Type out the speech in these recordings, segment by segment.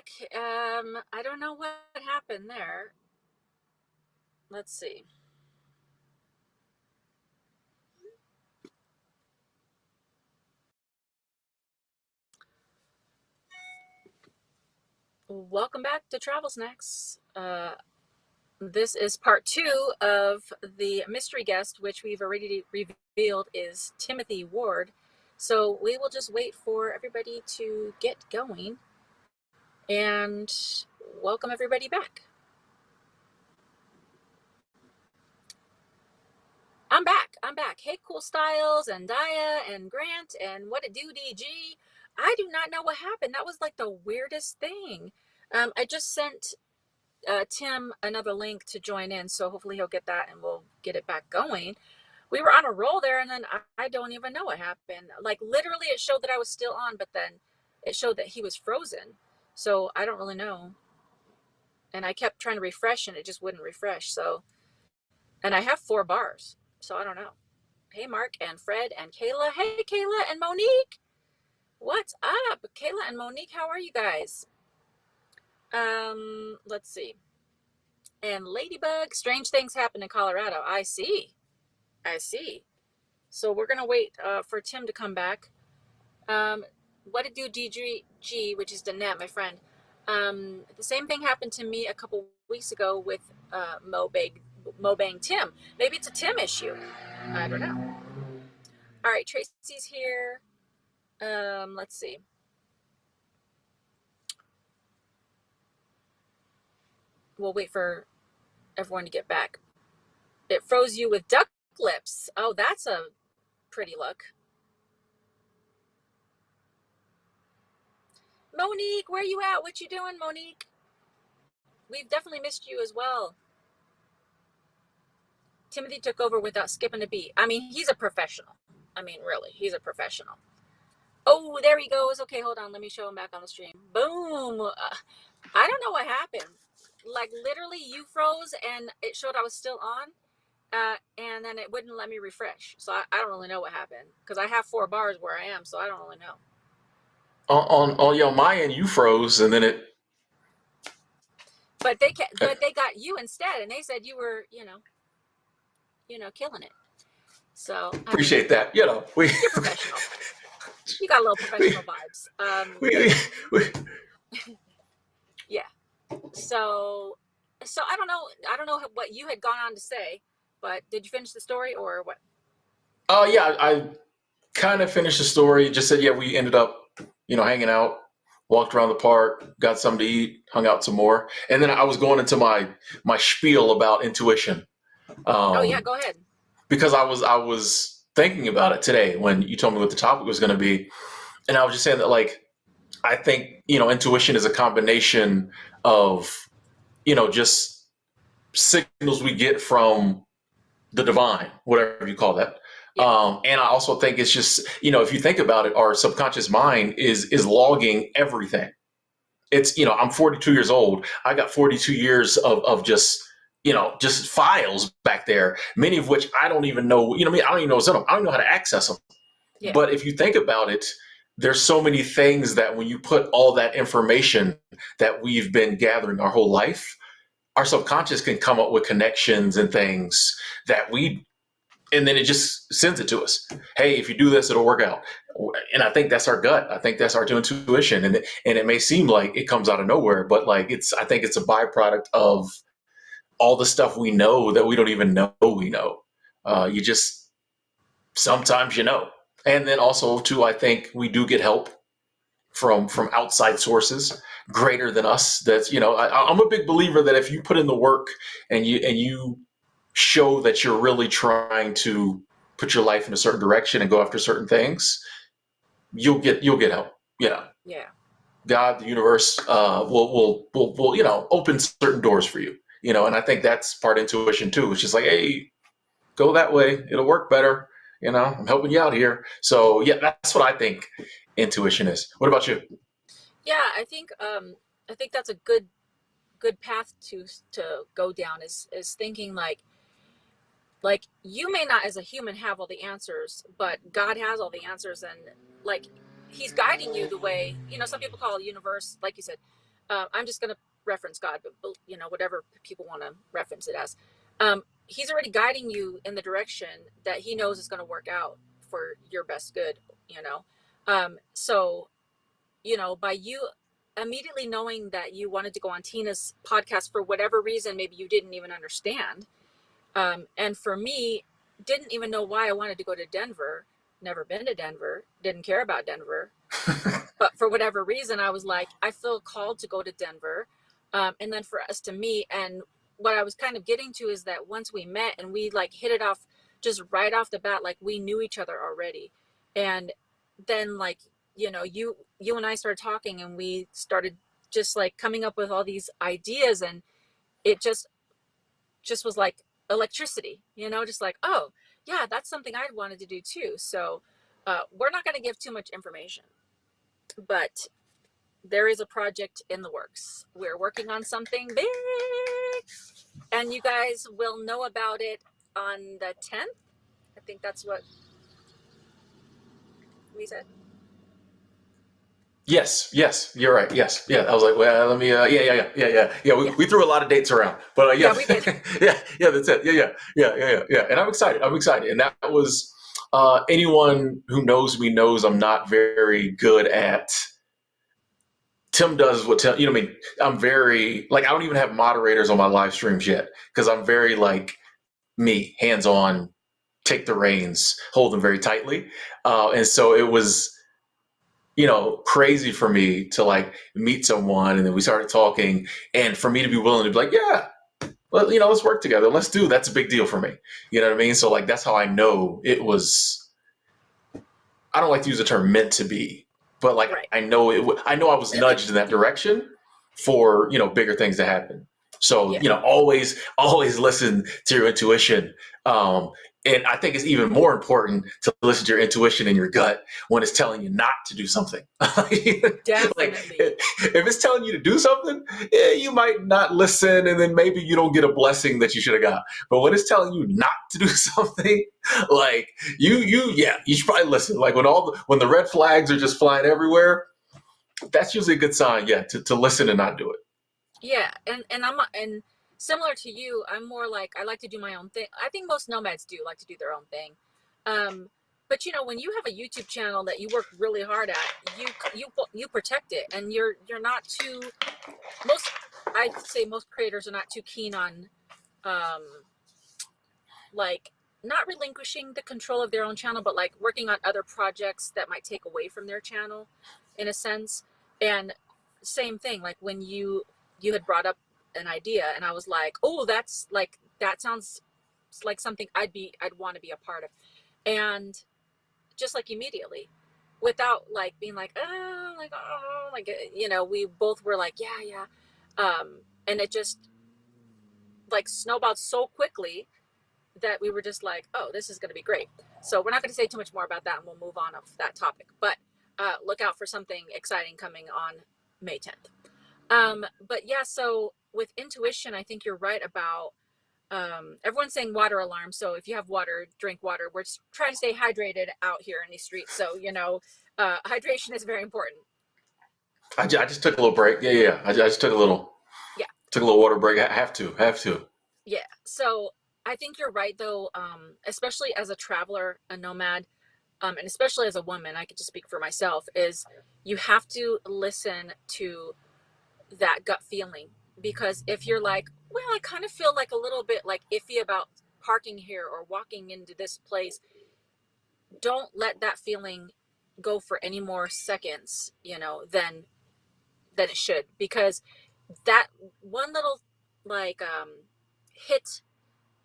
back. I don't know what happened there. Let's see. Welcome back to Travel Snacks. This is part 2 of the mystery guest, which we've already revealed is Timothy Ward. So we will just wait for everybody to get going and welcome everybody back. I'm back. Hey, Cool Styles and Daya and Grant and what it do, DG. I do not know what happened. That was like the weirdest thing. I just sent Tim another link to join in, so hopefully he'll get that and we'll get it back going. We were on a roll there, and then I don't even know what happened. Like literally it showed that I was still on, but then it showed that he was frozen. So I don't really know. And I kept trying to refresh and it just wouldn't refresh. So, and I have 4 bars, so I don't know. Hey, Mark and Fred and Kayla. Hey, Kayla and Monique. What's up? Kayla and Monique, how are you guys? Let's see. And Ladybug, strange things happen in Colorado. I see. So we're going to wait for Tim to come back. What it do, DG, which is Danette, my friend. The same thing happened to me a couple weeks ago with Mobang Tim. Maybe it's a Tim issue. I don't know. All right, Tracy's here. Let's see. We'll wait for everyone to get back. It froze you with duck lips. Oh, that's a pretty look. Monique, where you at? What you doing, Monique? We've definitely missed you as well. Timothy took over without skipping a beat. I mean, he's a professional. I mean, really, he's a professional. Oh, there he goes. Okay, hold on. Let me show him back on the stream. Boom. I don't know what happened. Like literally you froze and it showed I was still on. And then it wouldn't let me refresh. So I don't really know what happened because I have 4 bars where I am. So I don't really know. On my end, you froze and then it. But they got you instead. And they said you were, killing it. So Appreciate that. You're professional. You got a little professional vibes. Yeah. So I don't know what you had gone on to say, but did you finish the story or what? Yeah, I kind of finished the story. Just said, yeah, we ended up, hanging out, walked around the park, got something to eat, hung out some more, and then I was going into my spiel about intuition. Oh yeah, go ahead. Because I was thinking about it today when you told me what the topic was going to be, and I was just saying that like I think intuition is a combination of just signals we get from the divine, whatever you call that. Yeah. And I also think it's just, if you think about it, our subconscious mind is logging everything. It's, I'm 42 years old. I got 42 years of just files back there, many of which I don't even know, I don't even know what's in them. I don't know how to access them. Yeah. But if you think about it, there's so many things that when you put all that information that we've been gathering our whole life, our subconscious can come up with connections and things that and then it just sends it to us. Hey, if you do this, it'll work out. And I think that's our gut. I think that's our intuition. And it may seem like it comes out of nowhere, but like I think it's a byproduct of all the stuff we know that we don't even know we know. You just, sometimes And then also too, I think we do get help from outside sources greater than us. That's, I'm a big believer that if you put in the work and you show that you're really trying to put your life in a certain direction and go after certain things, you'll get help. Yeah. God, the universe, will open certain doors for you. And I think that's part intuition too. It's just like, hey, go that way. It'll work better. I'm helping you out here. So yeah, that's what I think intuition is. What about you? Yeah, I think that's a good path to go down is thinking like you may not as a human have all the answers, but God has all the answers, and like he's guiding you the way, some people call it universe, like you said, I'm just going to reference God, but whatever people want to reference it as. He's already guiding you in the direction that he knows is going to work out for your best good, you know. So, by you immediately knowing that you wanted to go on Tina's podcast for whatever reason, maybe you didn't even understand. And for me, didn't even know why I wanted to go to Denver. Never been to Denver, didn't care about Denver. But for whatever reason, I was like, I feel called to go to Denver. And then for us to meet. And what I was kind of getting to is that once we met and we like hit it off just right off the bat, like we knew each other already. And then like, you and I started talking and we started just like coming up with all these ideas, and it just was like electricity, just like, oh yeah, that's something I wanted to do too. So we're not going to give too much information, but there is a project in the works. We're working on something big, and you guys will know about it on the 10th. I think that's what we said. Yes, you're right. Yes, yeah. I was like, well, let me. Yeah. We, Yeah, we threw a lot of dates around, but yeah, yeah, we did. yeah. That's it. Yeah. And I'm excited. And that was anyone who knows me knows I'm not very good at. Tim does what Tim. I mean, I'm very like I don't even have moderators on my live streams yet because I'm very like me, hands on, take the reins, hold them very tightly, and so it was crazy for me to like meet someone and then we started talking and for me to be willing to be like, yeah, let's work together. Let's do, that's a big deal for me. You know what I mean? So like, that's how I know it was, I don't like to use the term meant to be, but like, Right. I know I was nudged in that direction for, bigger things to happen. So, Yeah. always listen to your intuition. And I think it's even more important to listen to your intuition and your gut when it's telling you not to do something. Like Definitely. if it's telling you to do something, you might not listen, and then maybe you don't get a blessing that you should have got. But when it's telling you not to do something, like you should probably listen. Like when the red flags are just flying everywhere, that's usually a good sign. Yeah, to listen and not do it. Yeah, and similar to you, I'm more like I like to do my own thing. I think most nomads do like to do their own thing. Um, but when you have a YouTube channel that you work really hard at, you protect it, and you're not too most. I'd say most creators are not too keen on um, like not relinquishing the control of their own channel, but like working on other projects that might take away from their channel, in a sense. And same thing, like when you had brought up an idea, and I was like, oh, that sounds like something I'd want to be a part of, and just like immediately, without like being like, we both were like, yeah, and it just like snowballed so quickly that we were just like, oh, this is going to be great. So we're not going to say too much more about that, and we'll move on of that topic. But look out for something exciting coming on May 10th. But yeah, so with intuition, I think you're right about everyone's saying water alarm. So if you have water, drink water. We're just trying to stay hydrated out here in these streets. So, hydration is very important. I just took a little break. Yeah. I just Yeah. took a little water break. I have to. Yeah. So I think you're right, though, especially as a traveler, a nomad, and especially as a woman, I could just speak for myself, is you have to listen to that gut feeling. Because if you're like, well, I kind of feel like a little bit like iffy about parking here or walking into this place, don't let that feeling go for any more seconds, than it should. Because that one little like hit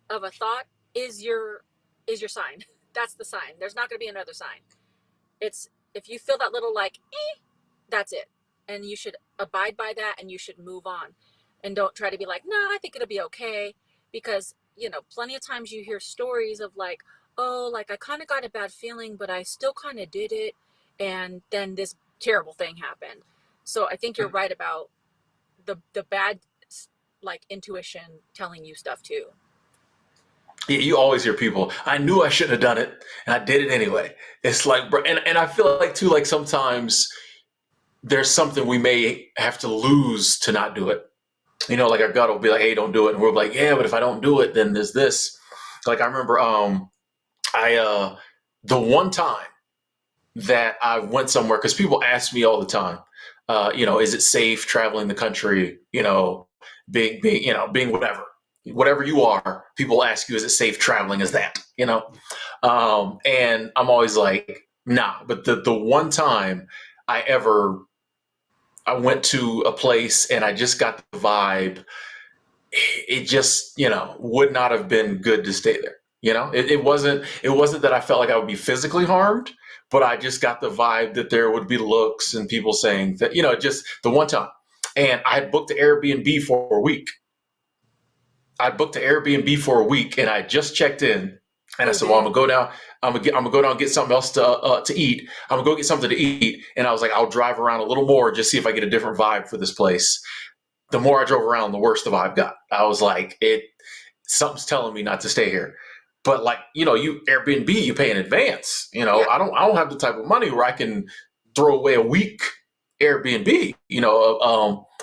of a thought is your sign. That's the sign. There's not going to be another sign. It's if you feel that little like, that's it. And you should abide by that, and you should move on. And don't try to be like, no, I think it'll be okay. Because, plenty of times you hear stories of like, oh, like I kind of got a bad feeling, but I still kind of did it. And then this terrible thing happened. So I think you're right about the bad, like intuition telling you stuff too. Yeah, you always hear people, I knew I shouldn't have done it, and I did it anyway. It's like, and I feel like too, like sometimes there's something we may have to lose to not do it. Like our gut will be like, hey, don't do it. And we're like, yeah, but if I don't do it, then there's this. Like I remember I the one time that I went somewhere, because people ask me all the time, is it safe traveling the country, being whatever you are, people ask you, is it safe traveling as that? And I'm always like, nah. But the one time I ever I went to a place and I just got the vibe, it just, would not have been good to stay there. It wasn't that I felt like I would be physically harmed, but I just got the vibe that there would be looks and people saying that, just the one time. And I had booked the Airbnb for a week. I booked the Airbnb for a week and I just checked in. And I Oh, said, well, I'm dang. gonna go down. I'm gonna go down and get something else to eat. I'm gonna go get something to eat. And I was like, I'll drive around a little more, just see if I get a different vibe for this place. The more I drove around, the worse the vibe got. I was like, something's telling me not to stay here. But like, you Airbnb, you pay in advance. Yeah. I don't have the type of money where I can throw away a week Airbnb.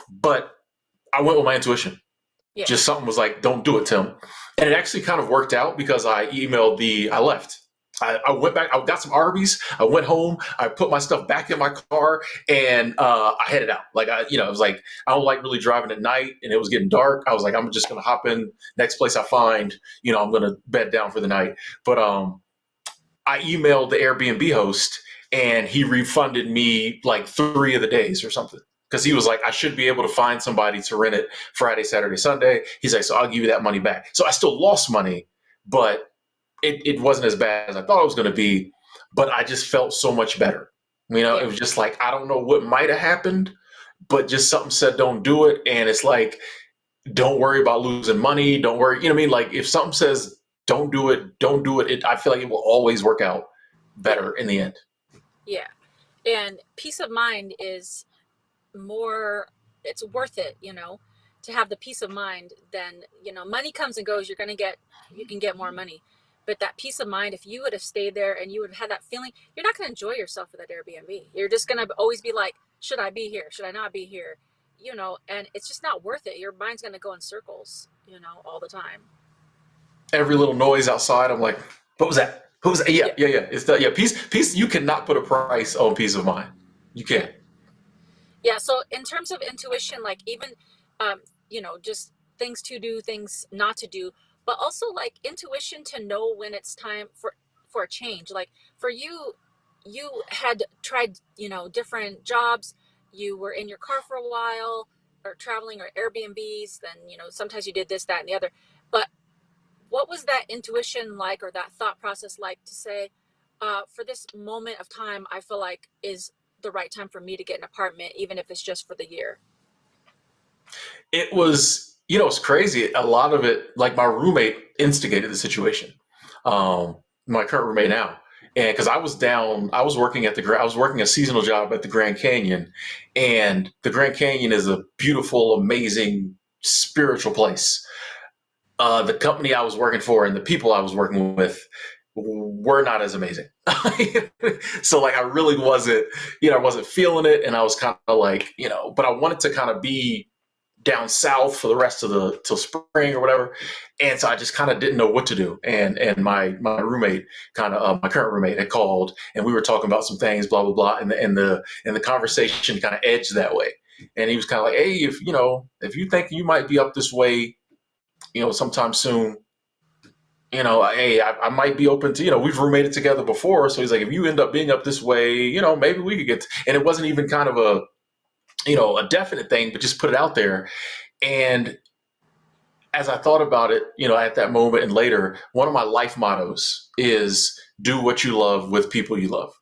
But I went with my intuition. Yeah. Just something was like, don't do it, Tim. And it actually kind of worked out because I left. I went back. I got some Arby's. I went home. I put my stuff back in my car, and I headed out. Like it was like I don't like really driving at night, and it was getting dark. I was like, I'm just gonna hop in next place I find. I'm gonna bed down for the night. But I emailed the Airbnb host, and he refunded me like 3 of the days or something. Because he was like, I should be able to find somebody to rent it Friday, Saturday, Sunday. He's like, so I'll give you that money back. So I still lost money, but it wasn't as bad as I thought it was going to be, but I just felt so much better. It Yeah. was just like, I don't know what might have happened, but just something said, don't do it. And it's like, don't worry about losing money. Don't worry. You know what I mean? Like if something says, don't do it, don't do it. I feel like it will always work out Yeah. better in the end. Yeah. And peace of mind is more, it's worth it, to have the peace of mind. Then, money comes and goes. You can get more money. But that peace of mind, if you would have stayed there and you would have had that feeling, you're not going to enjoy yourself with that Airbnb. You're just going to always be like, should I be here? Should I not be here? And it's just not worth it. Your mind's going to go in circles, all the time. Every little noise outside, I'm like, what was that? What was that? Yeah, Yeah. yeah, yeah. It's the, yeah, peace. You cannot put a price on peace of mind. You Yeah. can't. Yeah. So in terms of intuition, like even, just things to do, things not to do, but also like intuition to know when it's time for a change. Like for you, you had tried, different jobs. You were in your car for a while, or traveling, or Airbnbs. Then, sometimes you did this, that, and the other. But what was that intuition like, or that thought process like, to say, for this moment of time, I feel like is the right time for me to get an apartment, even if it's just for the year? It was, it's crazy. A lot of it, like my roommate instigated the situation. My current roommate now. And because I was working I was working a seasonal job at the Grand Canyon, and the Grand Canyon is a beautiful, amazing, spiritual place. The company I was working for and the people I was working with were not as amazing. So like I really I wasn't feeling it, and I was kind of like, but I wanted to kind of be down south for the rest of the till spring or whatever. And so I just kind of didn't know what to do. And my roommate, my current roommate, had called, and we were talking about some things, blah blah blah, and the conversation kind of edged that way. And he was kind of like, hey, if you think you might be up this way, sometime soon, hey, I might be open to, we've roommated together before. So he's like, if you end up being up this way, maybe we could and it wasn't even kind of a definite thing, but just put it out there. And as I thought about it, at that moment and later, one of my life mottos is do what you love with people you love.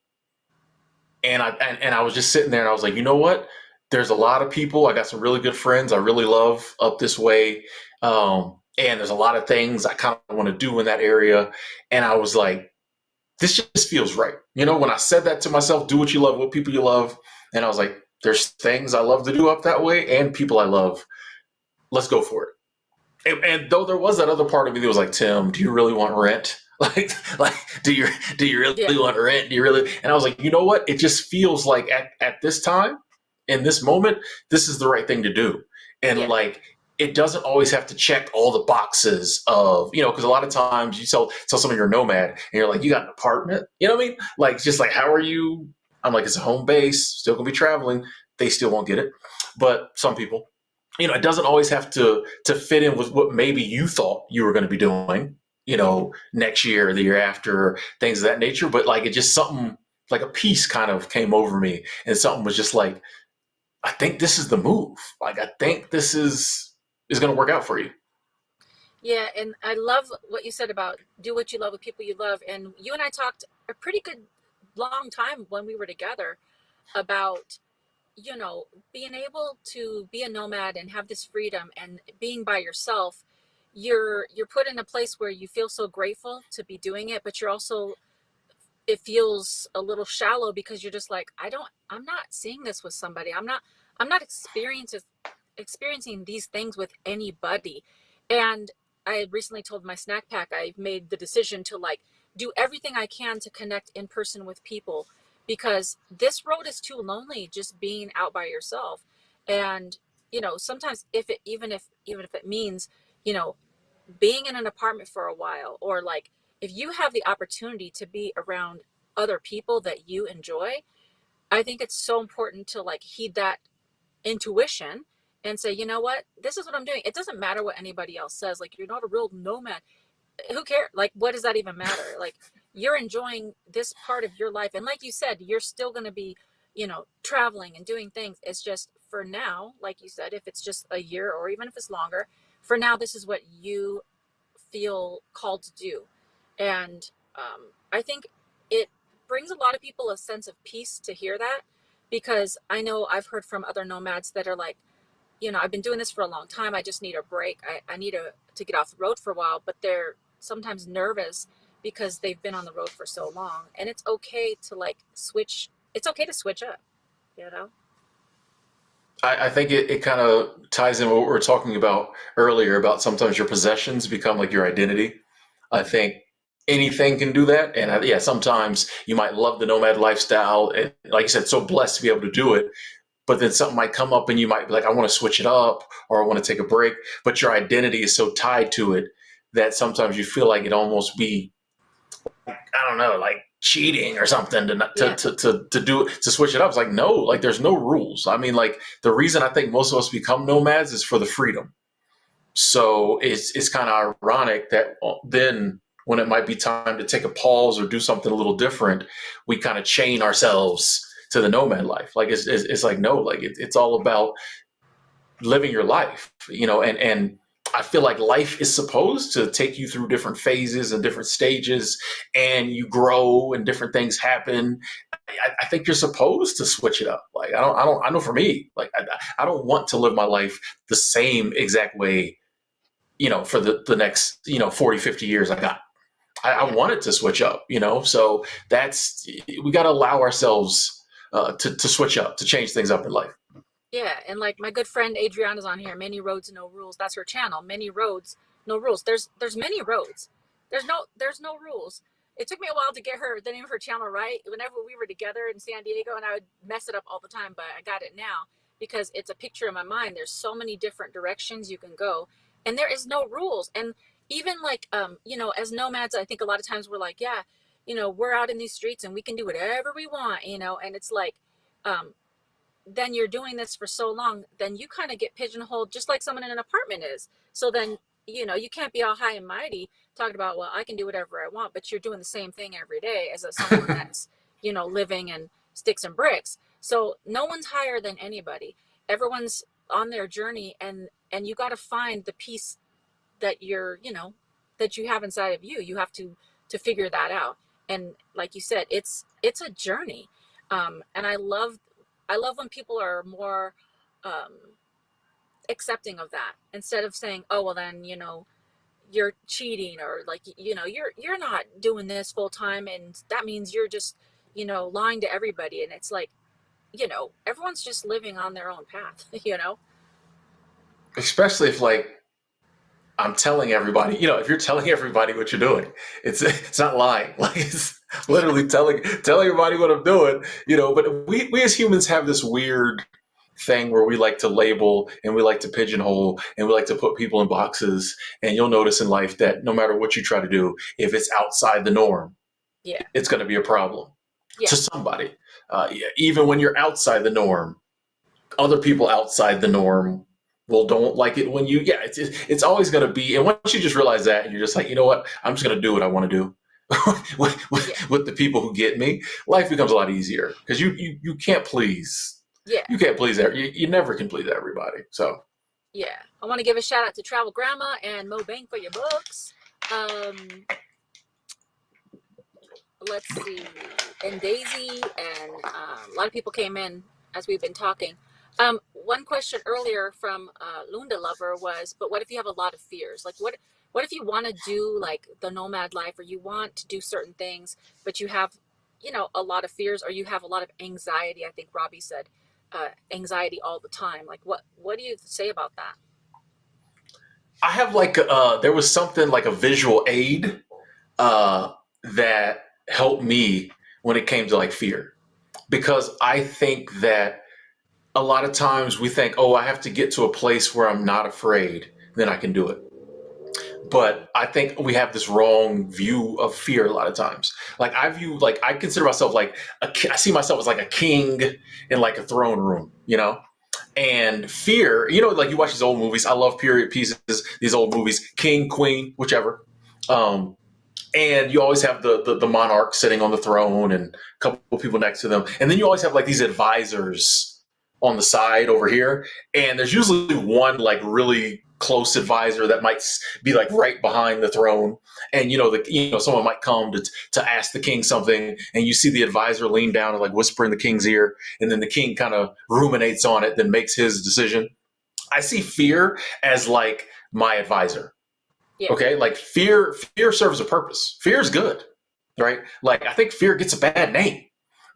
And I was just sitting there and I was like, you know what? There's a lot of people. I got some really good friends I really love up this way. And there's a lot of things I kind of want to do in that area. And I was like, this just feels right. When I said that to myself, do what you love with people you love. And I was like, there's things I love to do up that way and people I love. Let's go for it. And though there was that other part of me that was like, Tim, do you really want rent? Like, do you really Yeah. want rent? Do you really? And I was like, you know what? It just feels like at this time, in this moment, this is the right thing to do. And Yeah. like, it doesn't always have to check all the boxes of, because a lot of times you tell someone you're a nomad and you're like, you got an apartment, you know what I mean? Like, just like, how are you? I'm like, it's a home base, still gonna be traveling. They still won't get it. But some people, it doesn't always have to fit in with what maybe you thought you were going to be doing, next year or the year after, things of that nature. But like, it just something like a peace kind of came over me, and something was just like, I think this is the move. Like, I think this is going to work out for you. Yeah, and I love what you said about do what you love with people you love. And you and I talked a pretty good long time when we were together about, being able to be a nomad and have this freedom and being by yourself. You're put in a place where you feel so grateful to be doing it, but you're also, it feels a little shallow because you're just like, I'm not seeing this with somebody. I'm not experiencing these things with anybody. And I had recently told my snack pack I've made the decision to like do everything I can to connect in person with people, because this road is too lonely just being out by yourself. And sometimes if it even if it means, you know, being in an apartment for a while, or like if you have the opportunity to be around other people that you enjoy, I think it's so important to like heed that intuition and say, you know what, this is what I'm doing. It doesn't matter what anybody else says. Like, you're not a real nomad. Who cares? Like, what does that even matter? Like, you're enjoying this part of your life. And like you said, you're still going to be, traveling and doing things. It's just for now, like you said, if it's just a year or even if it's longer, for now, this is what you feel called to do. And I think it brings a lot of people a sense of peace to hear that, because I know I've heard from other nomads that are like, I've been doing this for a long time. I just need a break. I need to get off the road for a while, but they're sometimes nervous because they've been on the road for so long. And it's okay to like switch. It's okay to switch up, you know? I think it kind of ties in what we were talking about earlier about sometimes your possessions become like your identity. I think anything can do that. And yeah, sometimes you might love the nomad lifestyle. And like you said, so blessed to be able to do it. But then something might come up and you might be like, I want to switch it up or I want to take a break. But your identity is so tied to it that sometimes you feel like it almost be, I don't know, like cheating or something to not, Yeah. to do to switch it up. It's like, no, like there's no rules. I mean, like the reason I think most of us become nomads is for the freedom. So it's kind of ironic that then when it might be time to take a pause or do something a little different, we kind of chain ourselves to the nomad life. Like it's like, no, like it's all about living your life, and I feel like life is supposed to take you through different phases and different stages, and you grow and different things happen. I think you're supposed to switch it up. Like I know for me, like I don't want to live my life the same exact way, for the next, 40, 50 years I got. I Yeah. wanted to switch up, so we got to allow ourselves to switch up, to change things up in life. Yeah, and like my good friend Adriana's on here. Many roads, no rules. That's her channel. Many roads, no rules. There's many roads. There's no rules. It took me a while to get the name of her channel right. Whenever we were together in San Diego, and I would mess it up all the time, but I got it now because it's a picture in my mind. There's so many different directions you can go, and there is no rules. And even like as nomads, I think a lot of times we're like, yeah, we're out in these streets and we can do whatever we want, and it's like um then you're doing this for so long, then you kind of get pigeonholed just like someone in an apartment is. So then, you can't be all high and mighty talking about, well, I can do whatever I want, but you're doing the same thing every day as someone that's, living in sticks and bricks. So no one's higher than anybody. Everyone's on their journey, and you got to find the peace that that you have inside of you. You have to figure that out. And like you said, it's a journey. And I love when people are more um, accepting of that, instead of saying, "Oh, well, then you're cheating," or like you're not doing this full time, and that means you're just lying to everybody. And it's like everyone's just living on their own path. Especially if like I'm telling everybody, if you're telling everybody what you're doing, it's not lying. Like it's Yeah. literally telling everybody what I'm doing. But we as humans have this weird. thing where we like to label and we like to pigeonhole and we like to put people in boxes. And you'll notice in life that no matter what you try to do, if it's outside the norm, Yeah. it's going to be a problem Yeah. to somebody. Yeah, even when you're outside the norm, other people outside the norm well don't like it when you yeah it's always going to be, and once you just realize that, you're just like, you know what, I'm just going to do what I want to do. Yeah. With the people who get me, life becomes a lot easier because you can't please, Yeah. you can't please you never can please everybody. So Yeah. I want to give a shout out to Travel Grandma and Mo Bank for your books. Um, let's see, and Daisy, and a lot of people came in as we've been talking. One question earlier from Lunda Lover was, but what if you have a lot of fears? Like, what if you want to do like the nomad life, or you want to do certain things, but you have, a lot of fears, or you have a lot of anxiety? I think Robbie said, anxiety all the time. Like, what do you say about that? I have like there was something like a visual aid uh that helped me when it came to like fear, because I think that a lot of times we think, oh, I have to get to a place where I'm not afraid, then I can do it. But I think we have this wrong view of fear a lot of times. Like I consider myself like I see myself as like a king in like a throne room, you know? And fear, like you watch these old movies. I love period pieces, these old movies, king, queen, whichever. Um, and you always have the monarch sitting on the throne and a couple of people next to them, and then you always have like these advisors on the side over here, and there's usually one like really close advisor that might be like right behind the throne. And someone might come to ask the king something, and you see the advisor lean down and like whisper in the king's ear, and then the king kind of ruminates on it, then makes his decision. I see fear as like my advisor. Yeah. Okay, like fear serves a purpose. Fear is good, right? Like I think fear gets a bad name.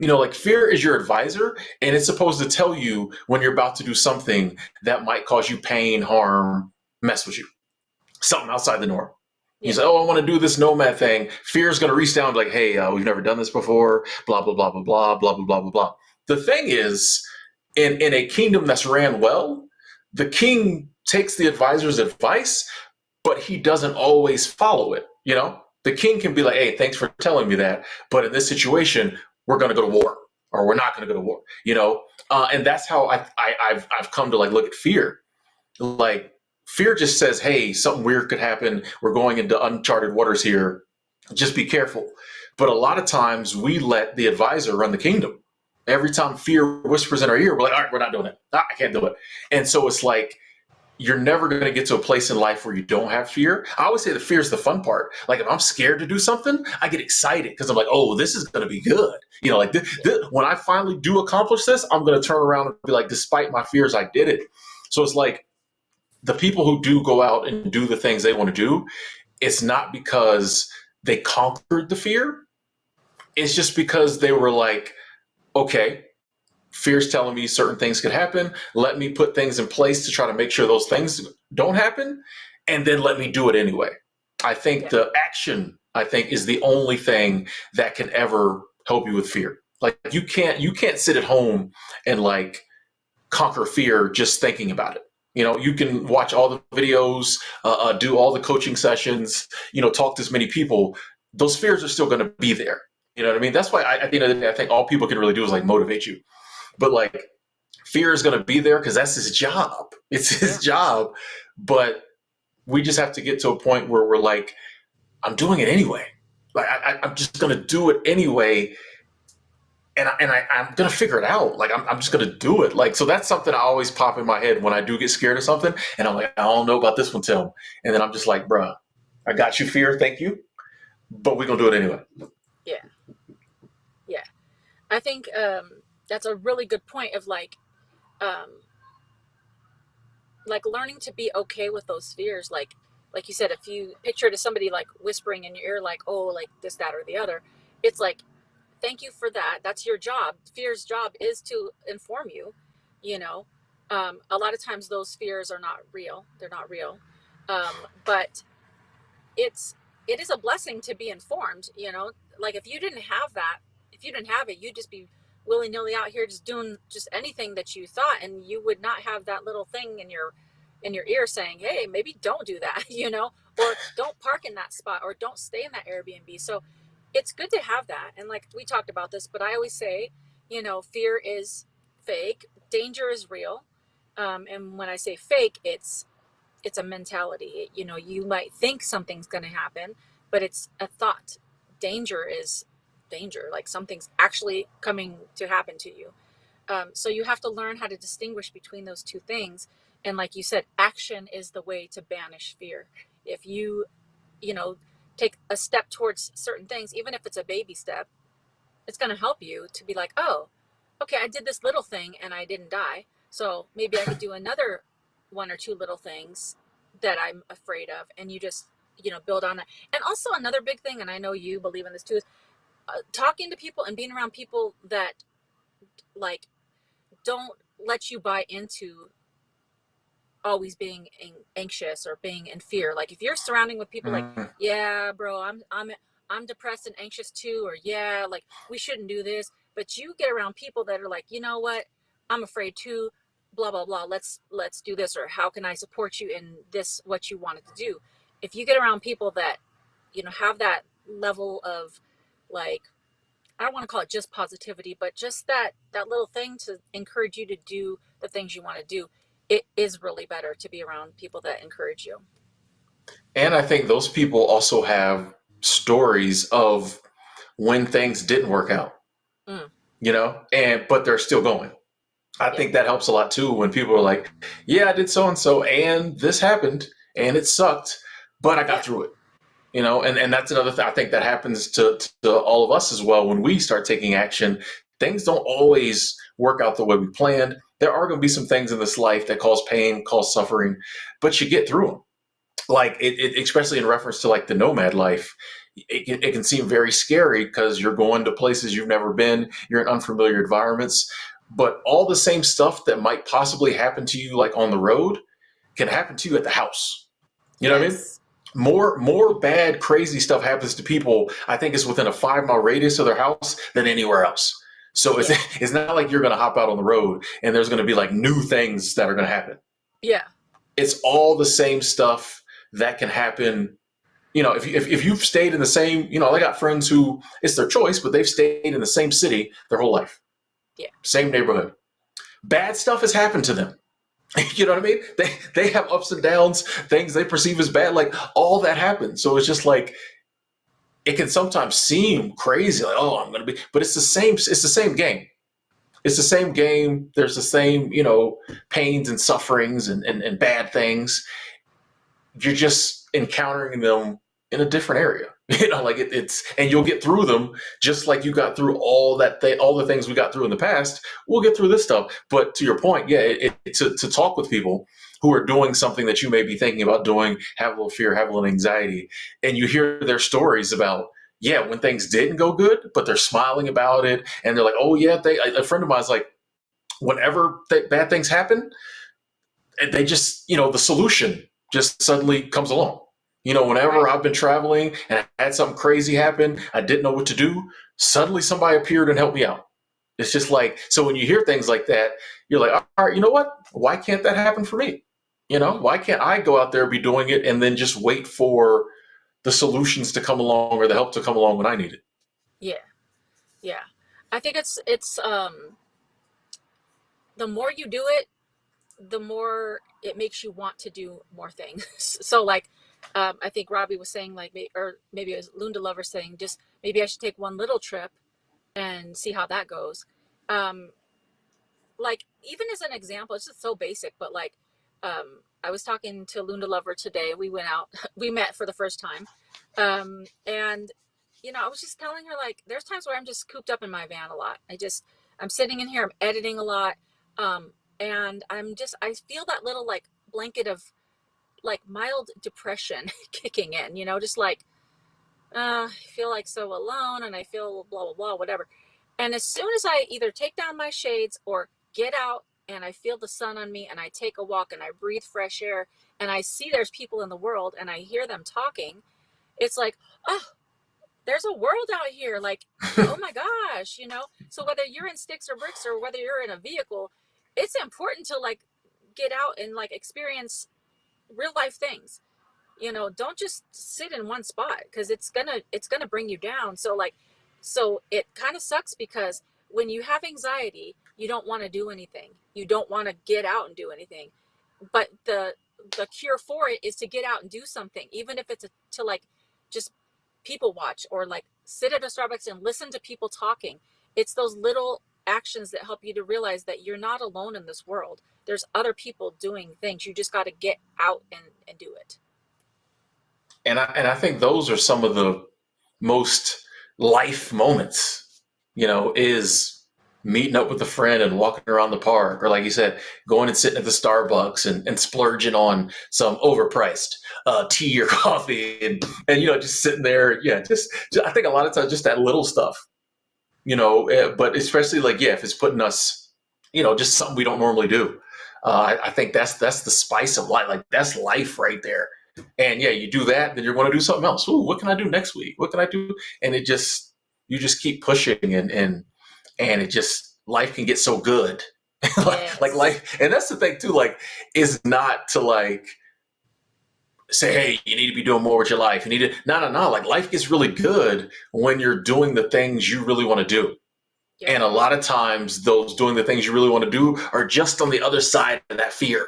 Like fear is your advisor, and it's supposed to tell you when you're about to do something that might cause you pain, harm, mess with you, something outside the norm. You Yeah. say, "Oh, I want to do this nomad thing." Fear is going to reach down and be like, "Hey, we've never done this before." Blah blah blah blah blah blah blah blah blah blah. The thing is, in a kingdom that's ran well, the king takes the advisor's advice, but he doesn't always follow it. The king can be like, "Hey, thanks for telling me that, but in this situation, we're going to go to war, or we're not going to go to war." And that's how I've come to like look at fear. Like fear just says, "Hey, something weird could happen. We're going into uncharted waters here. Just be careful." But a lot of times we let the advisor run the kingdom. Every time fear whispers in our ear, we're like, "All right, we're not doing it. I can't do it." And so it's like you're never going to get to a place in life where you don't have fear. I always say the fear is the fun part. Like if I'm scared to do something, I get excited because I'm like, oh, this is going to be good. Like when I finally do accomplish this, I'm going to turn around and be like, despite my fears, I did it. So it's like the people who do go out and do the things they want to do, it's not because they conquered the fear. It's just because they were like, okay, fear's telling me certain things could happen. Let me put things in place to try to make sure those things don't happen, and then let me do it anyway. I think Yeah. the action, I think, is the only thing that can ever help you with fear. Like you can't sit at home and like conquer fear just thinking about it. You can watch all the videos, do all the coaching sessions, talk to as many people. Those fears are still going to be there. You know what I mean? That's why at the end of the day, I think all people can really do is like motivate you. But like fear is going to be there because that's his job. It's his Yeah. job. But we just have to get to a point where we're like, I'm doing it anyway. Like I'm just going to do it anyway. I'm going to figure it out. Like I'm just going to do it. Like, so that's something I always pop in my head when I do get scared of something. And I'm like, I don't know about this one, Tim. And then I'm just like, bruh, I got you, fear. Thank you. But we're going to do it anyway. Yeah. Yeah. I think that's a really good point of um, like learning to be okay with those fears. Like you said, if you picture to somebody like whispering in your ear, like, oh, like this, that, or the other, it's like, thank you for that. That's your job. Fear's job is to inform you. You know, a lot of times those fears are not real. They're not real. But it's it is a blessing to be informed. Like if you didn't have that, if you didn't have it, you'd just be willy-nilly out here just doing just anything that you thought, and you would not have that little thing in your ear saying, hey, maybe don't do that, or don't park in that spot, or don't stay in that Airbnb. So it's good to have that. And like we talked about this, but I always say, fear is fake, danger is real. And when I say fake, it's a mentality. You might think something's going to happen, but it's a thought. Danger is danger, like something's actually coming to happen to you. So you have to learn how to distinguish between those two things. And like you said, action is the way to banish fear. If you know take a step towards certain things, even if it's a baby step, it's going to help you to be like, oh, okay, I did this little thing and I didn't die, so maybe I could do another one or two little things that I'm afraid of. And you just build on that. And also another big thing, and I know you believe in this too, is talking to people and being around people that like don't let you buy into always being anxious or being in fear. Like if you're surrounding with people like, Mm. yeah, bro, I'm depressed and anxious too, or yeah, like we shouldn't do this, but you get around people that are like, you know what, I'm afraid too, blah blah blah. Let's do this, or how can I support you in this, what you wanted to do. If you get around people that have that level of like, I don't want to call it just positivity, but just that little thing to encourage you to do the things you want to do. It is really better to be around people that encourage you. And I think those people also have stories of when things didn't work out, Mm, and but they're still going. I yeah, think that helps a lot too when people are like, yeah, I did so and so and this happened and it sucked, but I got yeah, through it. And that's another thing I think that happens to all of us as well. When we start taking action, things don't always work out the way we planned. There are going to be some things in this life that cause pain, cause suffering, but you get through them. Like especially in reference to like the nomad life, it can seem very scary because you're going to places you've never been, you're in unfamiliar environments, but all the same stuff that might possibly happen to you like on the road can happen to you at the house. You know what I mean? yes, More bad, crazy stuff happens to people, I think, is within a 5 mile radius of their house than anywhere else. So it's yeah, it's not like you're going to hop out on the road and there's going to be like new things that are going to happen. yeah, It's all the same stuff that can happen. If you've stayed in the same, I got friends who it's their choice, but they've stayed in the same city their whole life, yeah, same neighborhood. Bad stuff has happened to them. You know what I mean? They have ups and downs, things they perceive as bad, like all that happens. So it's just like it can sometimes seem crazy, like, oh, I'm gonna be, but it's the same game. It's the same game. There's the same, pains and sufferings and bad things. You're just encountering them in a different area. Like it's, and you'll get through them just like you got through all the things we got through in the past. We'll get through this stuff. But to your point, yeah, to talk with people who are doing something that you may be thinking about doing, have a little fear, have a little anxiety, and you hear their stories about, yeah, when things didn't go good, but they're smiling about it, and they're like, oh yeah, a friend of mine's like, whenever bad things happen, they just, the solution just suddenly comes along. Whenever right, I've been traveling and I had something crazy happen, I didn't know what to do, suddenly somebody appeared and helped me out. It's just like, so when you hear things like that, you're like, all right, you know what? Why can't that happen for me? mm, Why can't I go out there, be doing it, and then just wait for the solutions to come along or the help to come along when I need it? yeah, yeah. I think it's the more you do it, the more it makes you want to do more things. So like, I think Robbie was saying like, or maybe it was Lunda Lover saying, just maybe I should take one little trip and see how that goes. Um, like even as an example, it's just so basic, but like, I was talking to Lunda Lover today. We went out, we met for the first time. And I was just telling her like, there's times where I'm just cooped up in my van a lot. I'm sitting in here, I'm editing a lot. And I feel that little like blanket of like mild depression kicking in, just like, I feel like so alone and I feel blah, blah, blah, whatever. And as soon as I either take down my shades or get out and I feel the sun on me and I take a walk and I breathe fresh air and I see there's people in the world and I hear them talking, it's like, oh, there's a world out here. Like, oh my gosh, you know? So whether you're in sticks or bricks or whether you're in a vehicle, it's important to like get out and like experience real life things. You know, don't just sit in one spot because it's gonna bring you down. So like, so it kind of sucks because when you have anxiety, you don't want to do anything. You don't want to get out and do anything. But the cure for it is to get out and do something, even if it's to like just people watch or like sit at a Starbucks and listen to people talking. It's those little actions that help you to realize that you're not alone in this world. There's other people doing things. You just got to get out and do it. And I think those are some of the most life moments, is meeting up with a friend and walking around the park, or like you said, going and sitting at the Starbucks and splurging on some overpriced tea or coffee, and just sitting there. Yeah, just I think a lot of times just that little stuff, but especially like, yeah, if it's putting us, just something we don't normally do. I think that's the spice of life. Like that's life right there. And yeah, you do that, then you want to do something else. Ooh, what can I do next week? What can I do? And you just keep pushing, and it just, life can get so good. Like Yes. life, and that's the thing too. Like, is not to like say, hey, you need to be doing more with your life. You need to, no, no, no. Like life gets really good when you're doing the things you really want to do. Yep. And a lot of times, those doing the things you really want to do are just on the other side of that fear,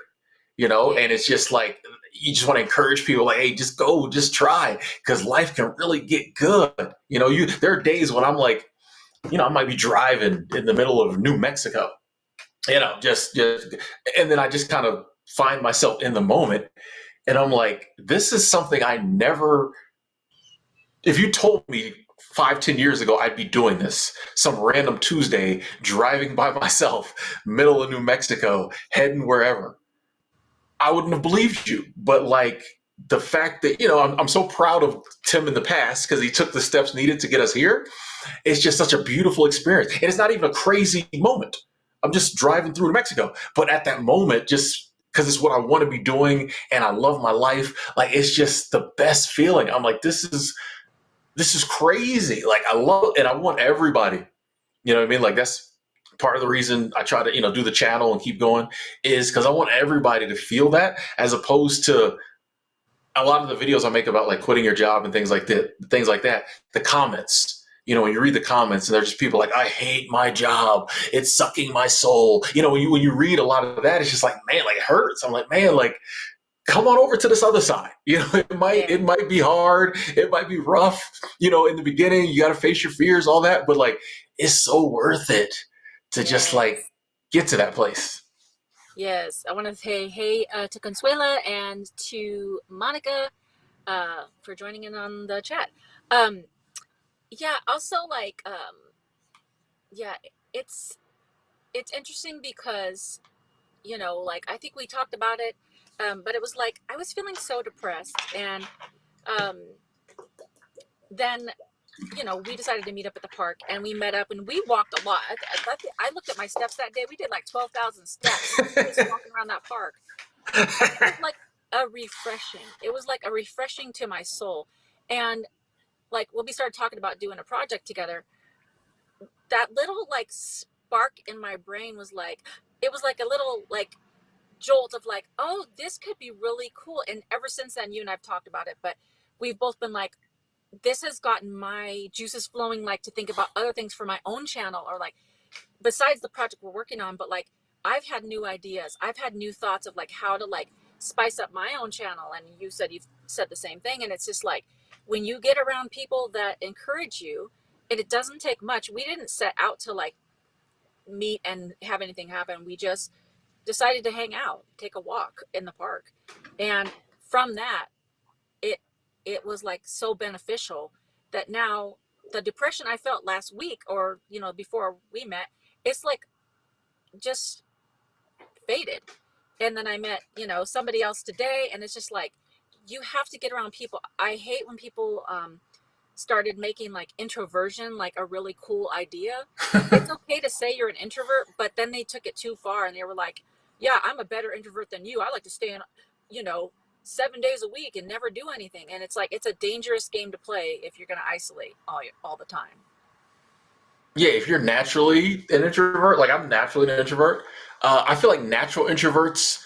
Yeah. and it's just like, you just want to encourage people like, hey, just go, just try, because life can really get good. There are days when I'm like, I might be driving in the middle of New Mexico, just, and then I just kind of find myself in the moment, and I'm like, this is something I never, if you told me 5, 10 years ago I'd be doing this, some random Tuesday driving by myself, middle of New Mexico, heading wherever, I wouldn't have believed you. But like the fact that, I'm so proud of Tim in the past because he took the steps needed to get us here. It's just such a beautiful experience. And it's not even a crazy moment. I'm just driving through New Mexico. But at that moment, just because it's what I want to be doing and I love my life, like it's just the best feeling. I'm like, this is crazy. Like I love, and I want everybody, you know what I mean? Like that's part of the reason I try to, do the channel and keep going, is because I want everybody to feel that, as opposed to a lot of the videos I make about like quitting your job and things like that, the comments, when you read the comments and there's just people like, I hate my job. It's sucking my soul. When you read a lot of that, it's just like, man, like it hurts. I'm like, man, like, come on over to this other side. It might Yeah. it might be hard, it might be rough, in the beginning, you got to face your fears, all that, but like it's so worth it to just like Yes. get to that place. Yes. I want to say hey to Consuela and to Monica for joining in on the chat. Um, yeah. Also, like, yeah, it's it's interesting because like I think we talked about it, but it was like I was feeling so depressed, and um, then we decided to meet up at the park, and we met up and we walked a lot. I looked at my steps that day. We did like 12,000 steps just walking around that park, and it was like a refreshing. It was like a refreshing to my soul, and like when we started talking about doing a project together, that little like spark in my brain was like, it was like a little like jolt of like, oh, this could be really cool. And ever since then, you and I've talked about it, but we've both been like, this has gotten my juices flowing, like to think about other things for my own channel, or like besides the project we're working on. But like I've had new ideas, I've had new thoughts of like how to like spice up my own channel, and you've said the same thing. And it's just like when you get around people that encourage you, and it doesn't take much. We didn't set out to like meet and have anything happen. We just decided to hang out, take a walk in the park. And from that, it it was like so beneficial that now the depression I felt last week, or before we met, it's like just faded. And then I met, somebody else today, and it's just like you have to get around people. I hate when people started making like introversion like a really cool idea. It's okay to say you're an introvert, but then they took it too far and they were like, yeah, I'm a better introvert than you. I like to stay in, you know, 7 days a week and never do anything. And it's like, it's a dangerous game to play if you're going to isolate all the time. Yeah, if you're naturally an introvert, like I'm naturally an introvert, I feel like natural introverts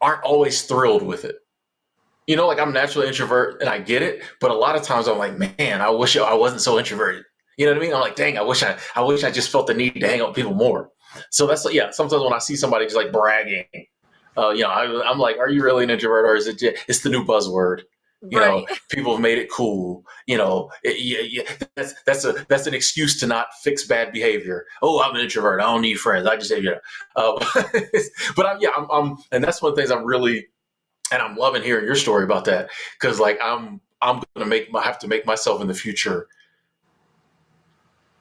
aren't always thrilled with it. Like I'm naturally introvert and I get it, but a lot of times I'm like, man, I wish I wasn't so introverted. You know what I mean? I'm like, dang, I wish I just felt the need to hang out with people more. So that's like, yeah. Sometimes when I see somebody just like bragging, I'm like, are you really an introvert, or is it just, it's the new buzzword? Right. People have made it cool. Yeah, that's an excuse to not fix bad behavior. Oh, I'm an introvert. I don't need friends. I just, but and that's one of the things I'm really, and I'm loving hearing your story about that, because like I'm gonna have to make myself in the future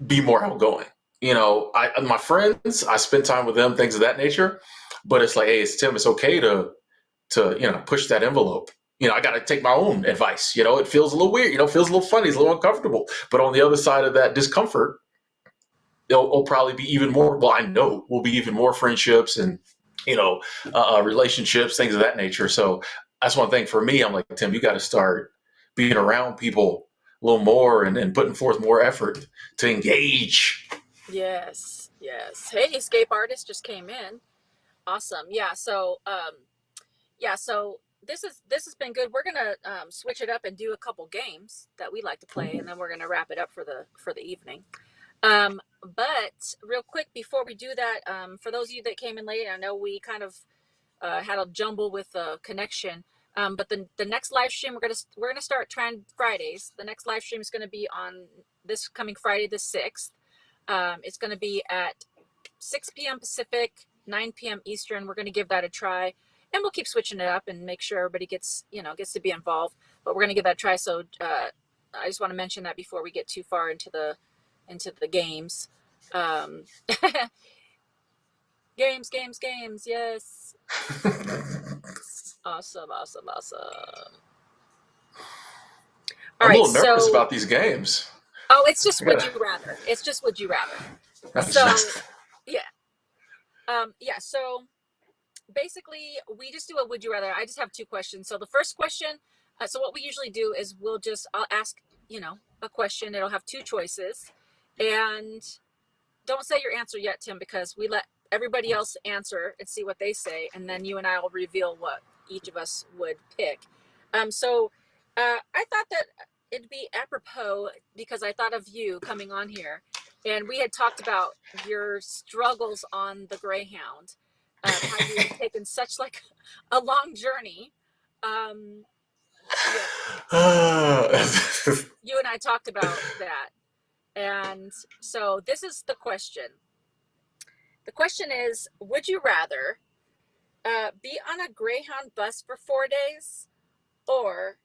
be more outgoing. I my friends, I spend time with them, things of that nature. But it's like, hey, it's Tim. It's okay to push that envelope. I got to take my own advice. It feels a little weird. It feels a little funny. It's a little uncomfortable. But on the other side of that discomfort, it'll probably be even more. Well, I know will be even more friendships and relationships, things of that nature. So that's one thing for me. I'm like, Tim, you got to start being around people a little more, and putting forth more effort to engage. Yes. Yes. Hey, escape artist just came in. Awesome. Yeah. So this has been good. We're gonna switch it up and do a couple games that we like to play, and then we're gonna wrap it up for the evening. But real quick before we do that, for those of you that came in late, I know we kind of had a jumble with the connection. But the next live stream we're gonna start trying Fridays. The next live stream is gonna be on this coming Friday the 6th. It's gonna be at 6 p.m. Pacific, 9 p.m. Eastern. We're gonna give that a try, and we'll keep switching it up and make sure everybody gets to be involved. But we're gonna give that a try. So I just want to mention that before we get too far into the games. Um, games. Yes. Awesome. All I'm a right. little nervous So, about these games. oh, it's just I would gotta. you rather. It's just would you rather. So, That's, yeah. Yeah. So basically, we just do a would you rather. I just have two questions. So the first question. So what we usually do is I'll ask a question. It'll have two choices, and don't say your answer yet, Tim, because we let everybody else answer and see what they say, and then you and I will reveal what each of us would pick. So I thought that it'd be apropos because I thought of you coming on here, and we had talked about your struggles on the Greyhound, how you had taken such like a long journey. Um, yeah, you and I talked about that, and so this is the question. The question is, would you rather be on a Greyhound bus for 4 days or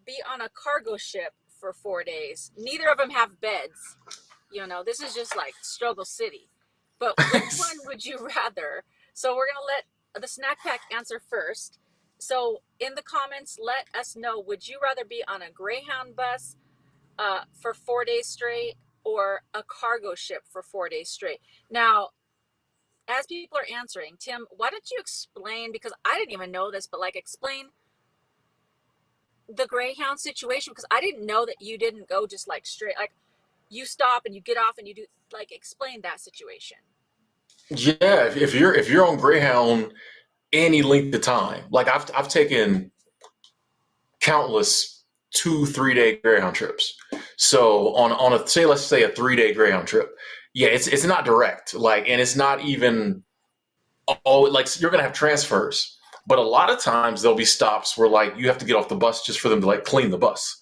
be on a cargo ship for 4 days? Neither of them have beds. This is just like struggle city. But which one would you rather? So we're going to let the snack pack answer first. So in the comments, let us know, would you rather be on a Greyhound bus for 4 days straight or a cargo ship for 4 days straight? Now, as people are answering, Tim, why don't you explain, because I didn't even know this, but like explain the Greyhound situation, because I didn't know that you didn't go just like straight, like you stop and you get off and you do, like explain that situation. yeah, if you're on Greyhound any length of time, like I've taken countless 2 3 day Greyhound trips. So on a say, let's say a 3 day Greyhound trip, yeah, it's not direct, like, and it's not even all like you're gonna have transfers, but a lot of times there'll be stops where like you have to get off the bus just for them to like clean the bus.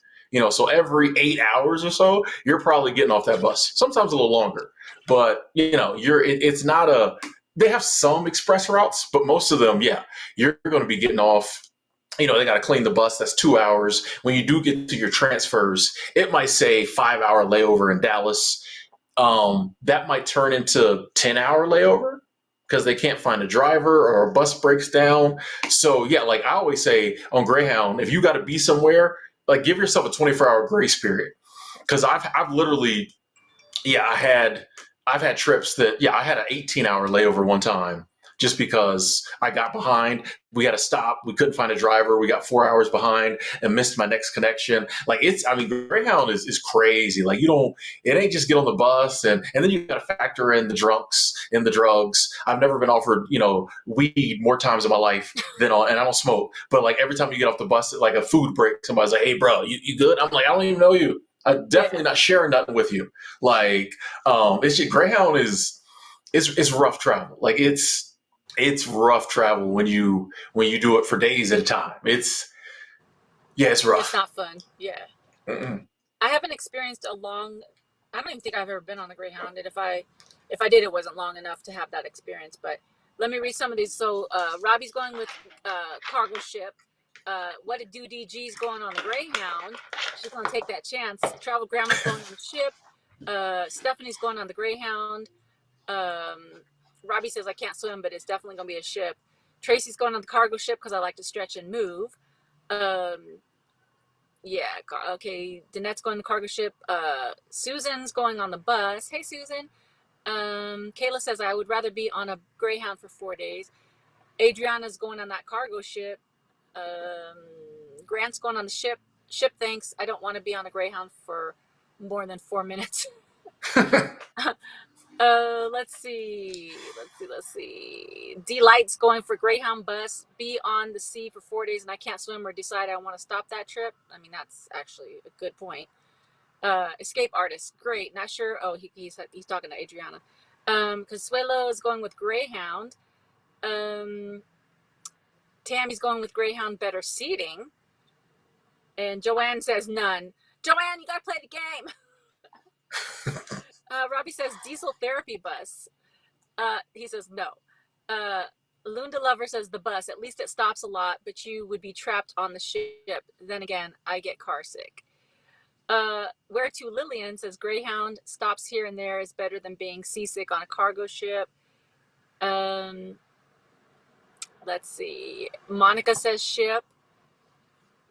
So every 8 hours or so, you're probably getting off that bus. Sometimes a little longer, but it's not a. They have some express routes, but most of them, yeah, you're going to be getting off. They got to clean the bus. That's 2 hours. When you do get to your transfers, it might say 5 hour layover in Dallas. That might turn into 10 hour layover because they can't find a driver or a bus breaks down. So yeah, like I always say on Greyhound, if you got to be somewhere, like give yourself a 24-hour grace period. Because I've literally, yeah, I've had trips that, yeah, I had an 18-hour layover one time just because I got behind. We had to stop. We couldn't find a driver. We got 4 hours behind and missed my next connection. Like I mean, Greyhound is crazy. Like it ain't just get on the bus and then you got to factor in the drunks and the drugs. I've never been offered, weed more times in my life and I don't smoke, but like every time you get off the bus at like a food break, somebody's like, "Hey bro, you good?" I'm like, "I don't even know you. I'm definitely Yeah. not sharing nothing with you." Like, it's just Greyhound is rough travel. Like it's rough travel when you do it for days at a time. It's It's rough. not fun. Yeah. Mm-mm. I haven't experienced a long. I don't even think I've ever been on a Greyhound, and if I did, it wasn't long enough to have that experience. But let me read some of these. So Robbie's going with cargo ship. What did do DG's going on the Greyhound? She's going to take that chance. Travel Grandma's going on the ship. Stephanie's going on the Greyhound. Um, Robbie says I can't swim, but it's definitely going to be a ship. Tracy's going on the cargo ship because I like to stretch and move. Um, yeah, okay. Danette's going on the cargo ship. Susan's going on the bus. Hey, Susan. Kayla says I would rather be on a Greyhound for 4 days. Adriana's going on that cargo ship. Grant's going on the ship. Ship, thanks. I don't want to be on a Greyhound for more than 4 minutes. Let's see. Delight's going for Greyhound bus. Be on the sea for 4 days, and I can't swim or decide I want to stop that trip. I mean, that's actually a good point. Escape artist, great. Not sure. Oh, he's talking to Adriana. Consuelo is going with Greyhound. Tammy's going with Greyhound, better seating. And Joanne says none. Joanne, you gotta play the game. Robbie says diesel therapy bus. He says no. Lunda Lover says the bus. At least it stops a lot, but you would be trapped on the ship. Then again, I get car sick. Where to Lillian says Greyhound, stops here and there is better than being seasick on a cargo ship. Let's see. Monica says ship.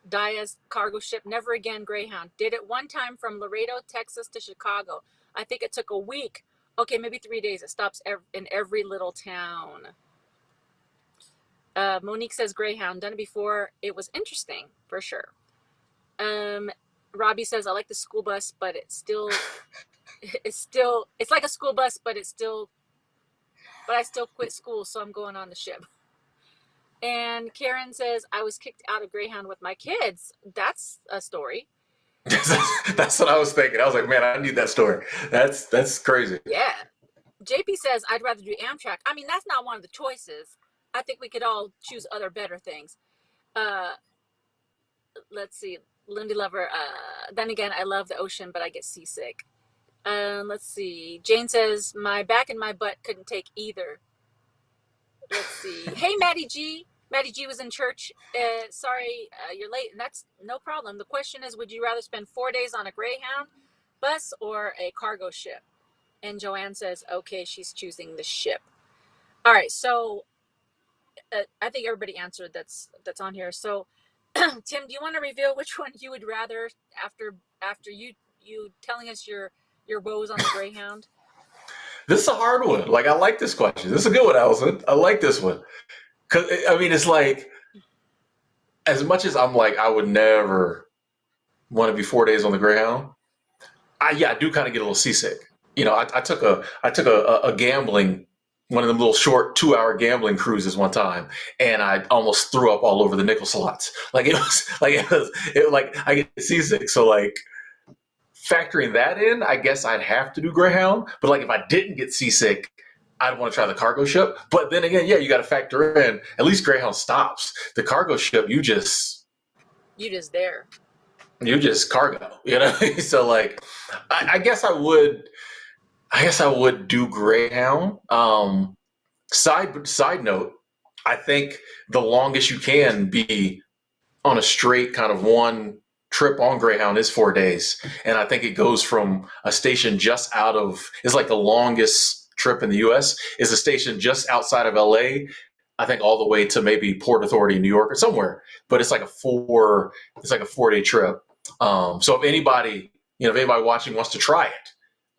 Daya's cargo ship. Never again Greyhound. Did it one time from Laredo, Texas to Chicago. I think it took a week. Okay, maybe 3 days. It stops in every little town. Monique says Greyhound. Done it before. It was interesting, for sure. Robbie says I like the school bus, but it's like a school bus, but I still quit school, so I'm going on the ship. And Karen says I was kicked out of Greyhound with my kids. That's a story. That's what I was thinking. I was like, man, I need that story. That's crazy. Yeah. JP says I'd rather do Amtrak. I mean, that's not one of the choices. I think we could all choose other better things. Let's see. Lindy Lover. Then again, I love the ocean, but I get seasick. Let's see. Jane says my back and my butt couldn't take either. Let's see. Hey, Maddie G. Maddie G was in church. Sorry, you're late, and that's no problem. The question is, would you rather spend 4 days on a Greyhound bus or a cargo ship? And Joanne says, okay, she's choosing the ship. All right, so I think everybody answered that's on here. So, Tim, do you want to reveal which one you would rather after you telling us your woes on the Greyhound? This is a hard one. Like, I like this question. This is a good one, Allison. I like this one. Because, I mean, it's like, as much as I'm like, I would never want to be 4 days on the Greyhound, I do kind of get a little seasick. I took a gambling, one of them little short 2 hour gambling cruises one time, and I almost threw up all over the nickel slots. Like I get seasick. So like factoring that in, I guess I'd have to do Greyhound. But like if I didn't get seasick, I'd want to try the cargo ship. But then again, you got to factor in at least Greyhound stops. The cargo ship, you just there. You just cargo, So like, I guess I would. I guess I would do Greyhound. Side note, I think the longest you can be on a straight kind of one trip on Greyhound is 4 days, and I think it goes from a station just out of is like the longest trip in the U.S. is a station just outside of L.A. I think all the way to maybe Port Authority in New York or somewhere, but it's like a 4-day trip. So if anybody watching wants to try it,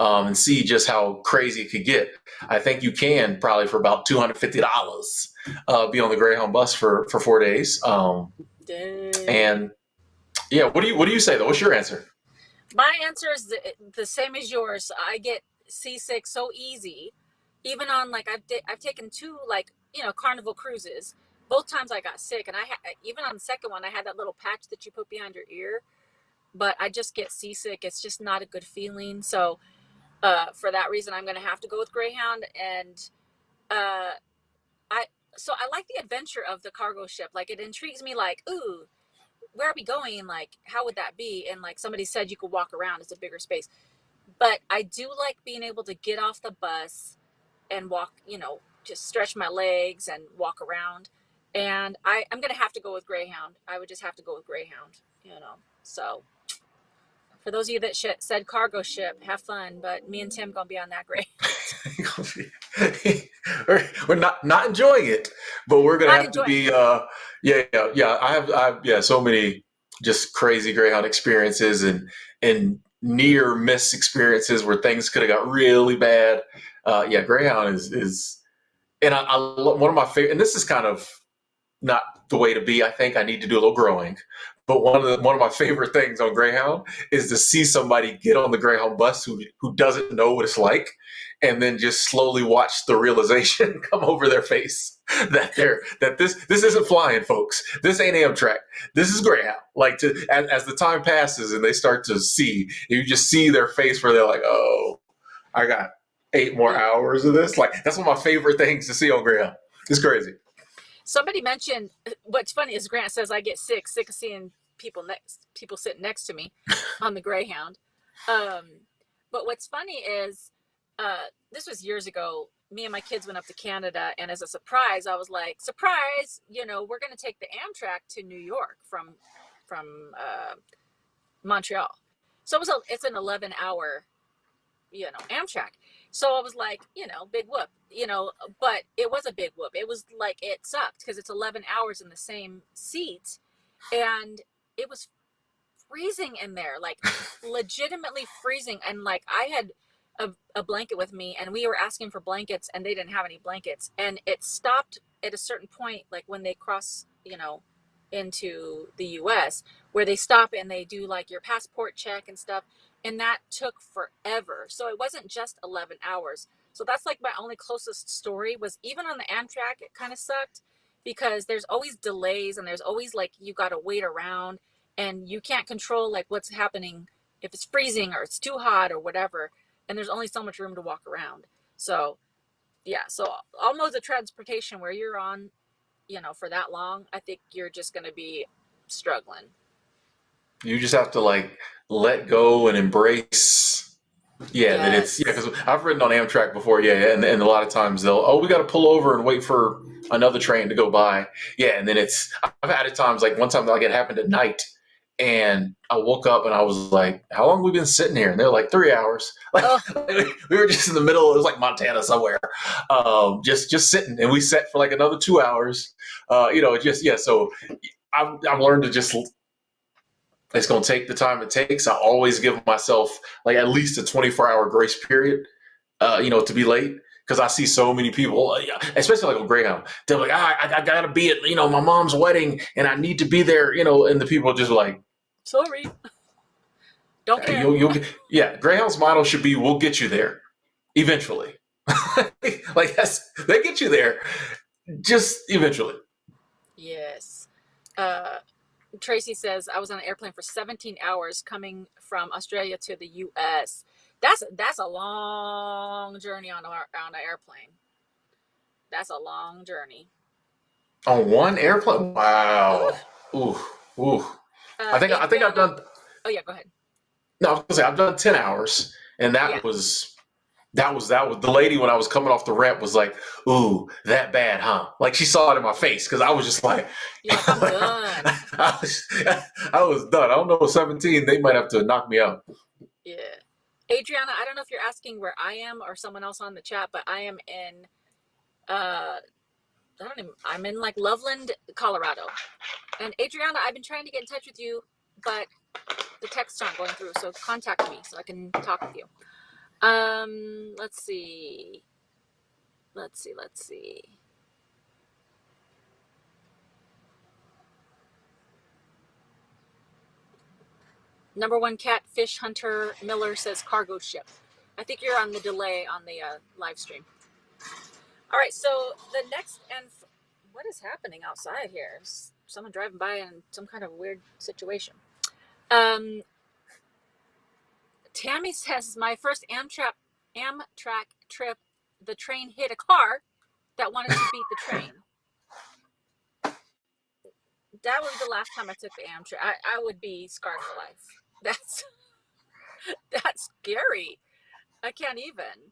and see just how crazy it could get. I think you can probably for about $250 be on the Greyhound bus for 4 days. Dang. And yeah, what do you say though? What's your answer? My answer is the same as yours. I get seasick so easy. Even on like I've taken two like Carnival cruises. Both times I got sick, and even on the second one I had that little patch that you put behind your ear. But I just get seasick. It's just not a good feeling. So for that reason, I'm going to have to go with Greyhound. And uh, I I like the adventure of the cargo ship. Like it intrigues me. Like, ooh, where are we going? Like, how would that be? And like somebody said, you could walk around. It's a bigger space. But I do like being able to get off the bus and walk. Just stretch my legs and walk around. And I'm going to have to go with Greyhound. I would just have to go with Greyhound. So for those of you that said cargo ship, have fun. But me and Tim gonna be on that Greyhound. We're not enjoying it, but we're gonna Not have to enjoying be. it. Yeah. I have so many just crazy Greyhound experiences and near miss experiences where things could have got really bad. Yeah, Greyhound is, and one of my favorite. And this is kind of not the way to be. I think I need to do a little growing. But one of my favorite things on Greyhound is to see somebody get on the Greyhound bus who doesn't know what it's like, and then just slowly watch the realization come over their face that this isn't flying, folks. This ain't Amtrak. This is Greyhound. Like as the time passes and they start to see, you just see their face where they're like, oh, I got 8 more hours of this. Like that's one of my favorite things to see on Greyhound. It's crazy. Somebody mentioned what's funny is Grant says I get sick of seeing people sitting next to me on the Greyhound. But what's funny is this was years ago. Me and my kids went up to Canada, and as a surprise, I was like, "Surprise! We're going to take the Amtrak to New York from Montreal." So it's an 11-hour Amtrak. So I was like, big whoop, but it was a big whoop. It was like it sucked because it's 11 hours in the same seat, and it was freezing in there, like legitimately freezing. And like I had a blanket with me, and we were asking for blankets, and they didn't have any blankets. And it stopped at a certain point, like when they cross, into the US, where they stop and they do like your passport check and stuff. And that took forever. So it wasn't just 11 hours. So that's like my only closest story was even on the Amtrak, it kind of sucked because there's always delays and there's always like you got to wait around and you can't control like what's happening if it's freezing or it's too hot or whatever. And there's only so much room to walk around. So, yeah. So all modes of transportation where you're on, for that long, I think you're just going to be struggling. You just have to like let go and embrace. Yeah, that it's yeah. Yes. Because I've ridden on Amtrak before. Yeah, and a lot of times we got to pull over and wait for another train to go by. Yeah, and then I've had it times like one time like it happened at night, and I woke up and I was like, "How long have we been sitting here?" And they're like 3 hours. Like Oh, we were just in the middle. It was like Montana somewhere, just sitting, and we sat for like another 2 hours. Just yeah. So I've learned to just it's going to take the time it takes. I always give myself like at least a 24-hour grace period, to be late. Because I see so many people, especially like on Greyhound, they're like, I got to be at, my mom's wedding and I need to be there, and the people are just like, sorry. Don't care. yeah, Greyhound's motto should be, we'll get you there eventually. Like they get you there just eventually. Yes. Uh, Tracy says I was on an airplane for 17 hours coming from Australia to the U.S. That's a long journey on an airplane. That's a long journey. On one airplane? Wow. Oof. Ooh, ooh. I think I've Adriana. done. Oh yeah, go ahead. No, I was gonna say I've done 10 hours, and Yeah. that was the lady when I was coming off the ramp was like, "Ooh, that bad, huh?" Like she saw it in my face because I was just like, You're like I'm done. I was done. I don't know, 17, they might have to knock me out. Yeah. Adriana, I don't know if you're asking where I am or someone else on the chat, but I am in uh I'm in like Loveland, Colorado. And Adriana, I've been trying to get in touch with you, but the texts aren't going through. So contact me so I can talk with you. Let's see. Let's see. Number one catfish hunter Miller says cargo ship. I think you're on the delay on the live stream. All right, so the next and what is happening outside here? Is someone driving by in some kind of weird situation. Um, Tammy says my first Amtrak trip, the train hit a car that wanted to beat the train. That would be the last time I took the Amtrak. I would be scarred for life. That's scary. I can't even.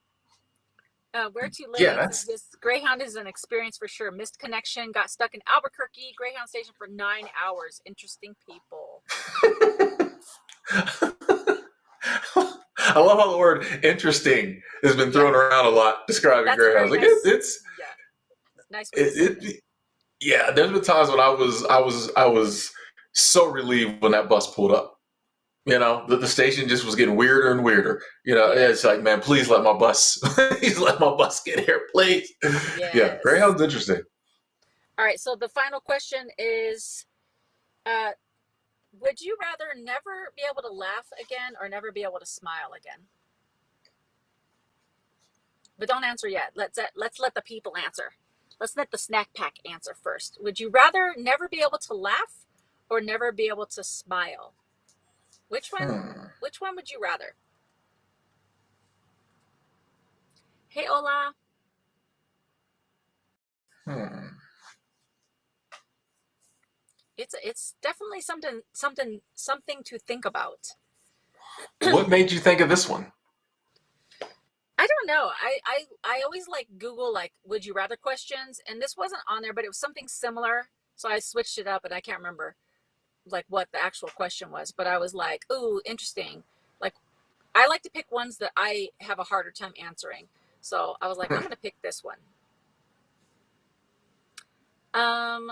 Where to Yeah, Lily says that's this Greyhound is an experience for sure. Missed connection, got stuck in Albuquerque Greyhound station for 9 hours. Interesting people. I love how the word "interesting" has been thrown around a lot describing That's a Greyhounds. very Like nice, it's yeah, nice way to say it. yeah. There's been times when I was so relieved when that bus pulled up. The station just was getting weirder and weirder. Yeah. It's like, man, please let my bus, please let my bus get here, please. Yeah, Yes. Greyhound's interesting. All right. So the final question is, uh, would you rather never be able to laugh again or never be able to smile again? But don't answer yet. Let's let the people answer. Let's let the snack pack answer first. Would you rather never be able to laugh or never be able to smile? Which one? Hmm. Which one would you rather? Hey, Ola. Hmm. It's definitely something to think about. What made you think of this one? I don't know. I always like Google like would you rather questions, and this wasn't on there, but it was something similar. So I switched it up, and I can't remember like what the actual question was. But I was like, ooh, interesting. Like I like to pick ones that I have a harder time answering. So I was like, I'm Hmm. gonna pick this one. Um,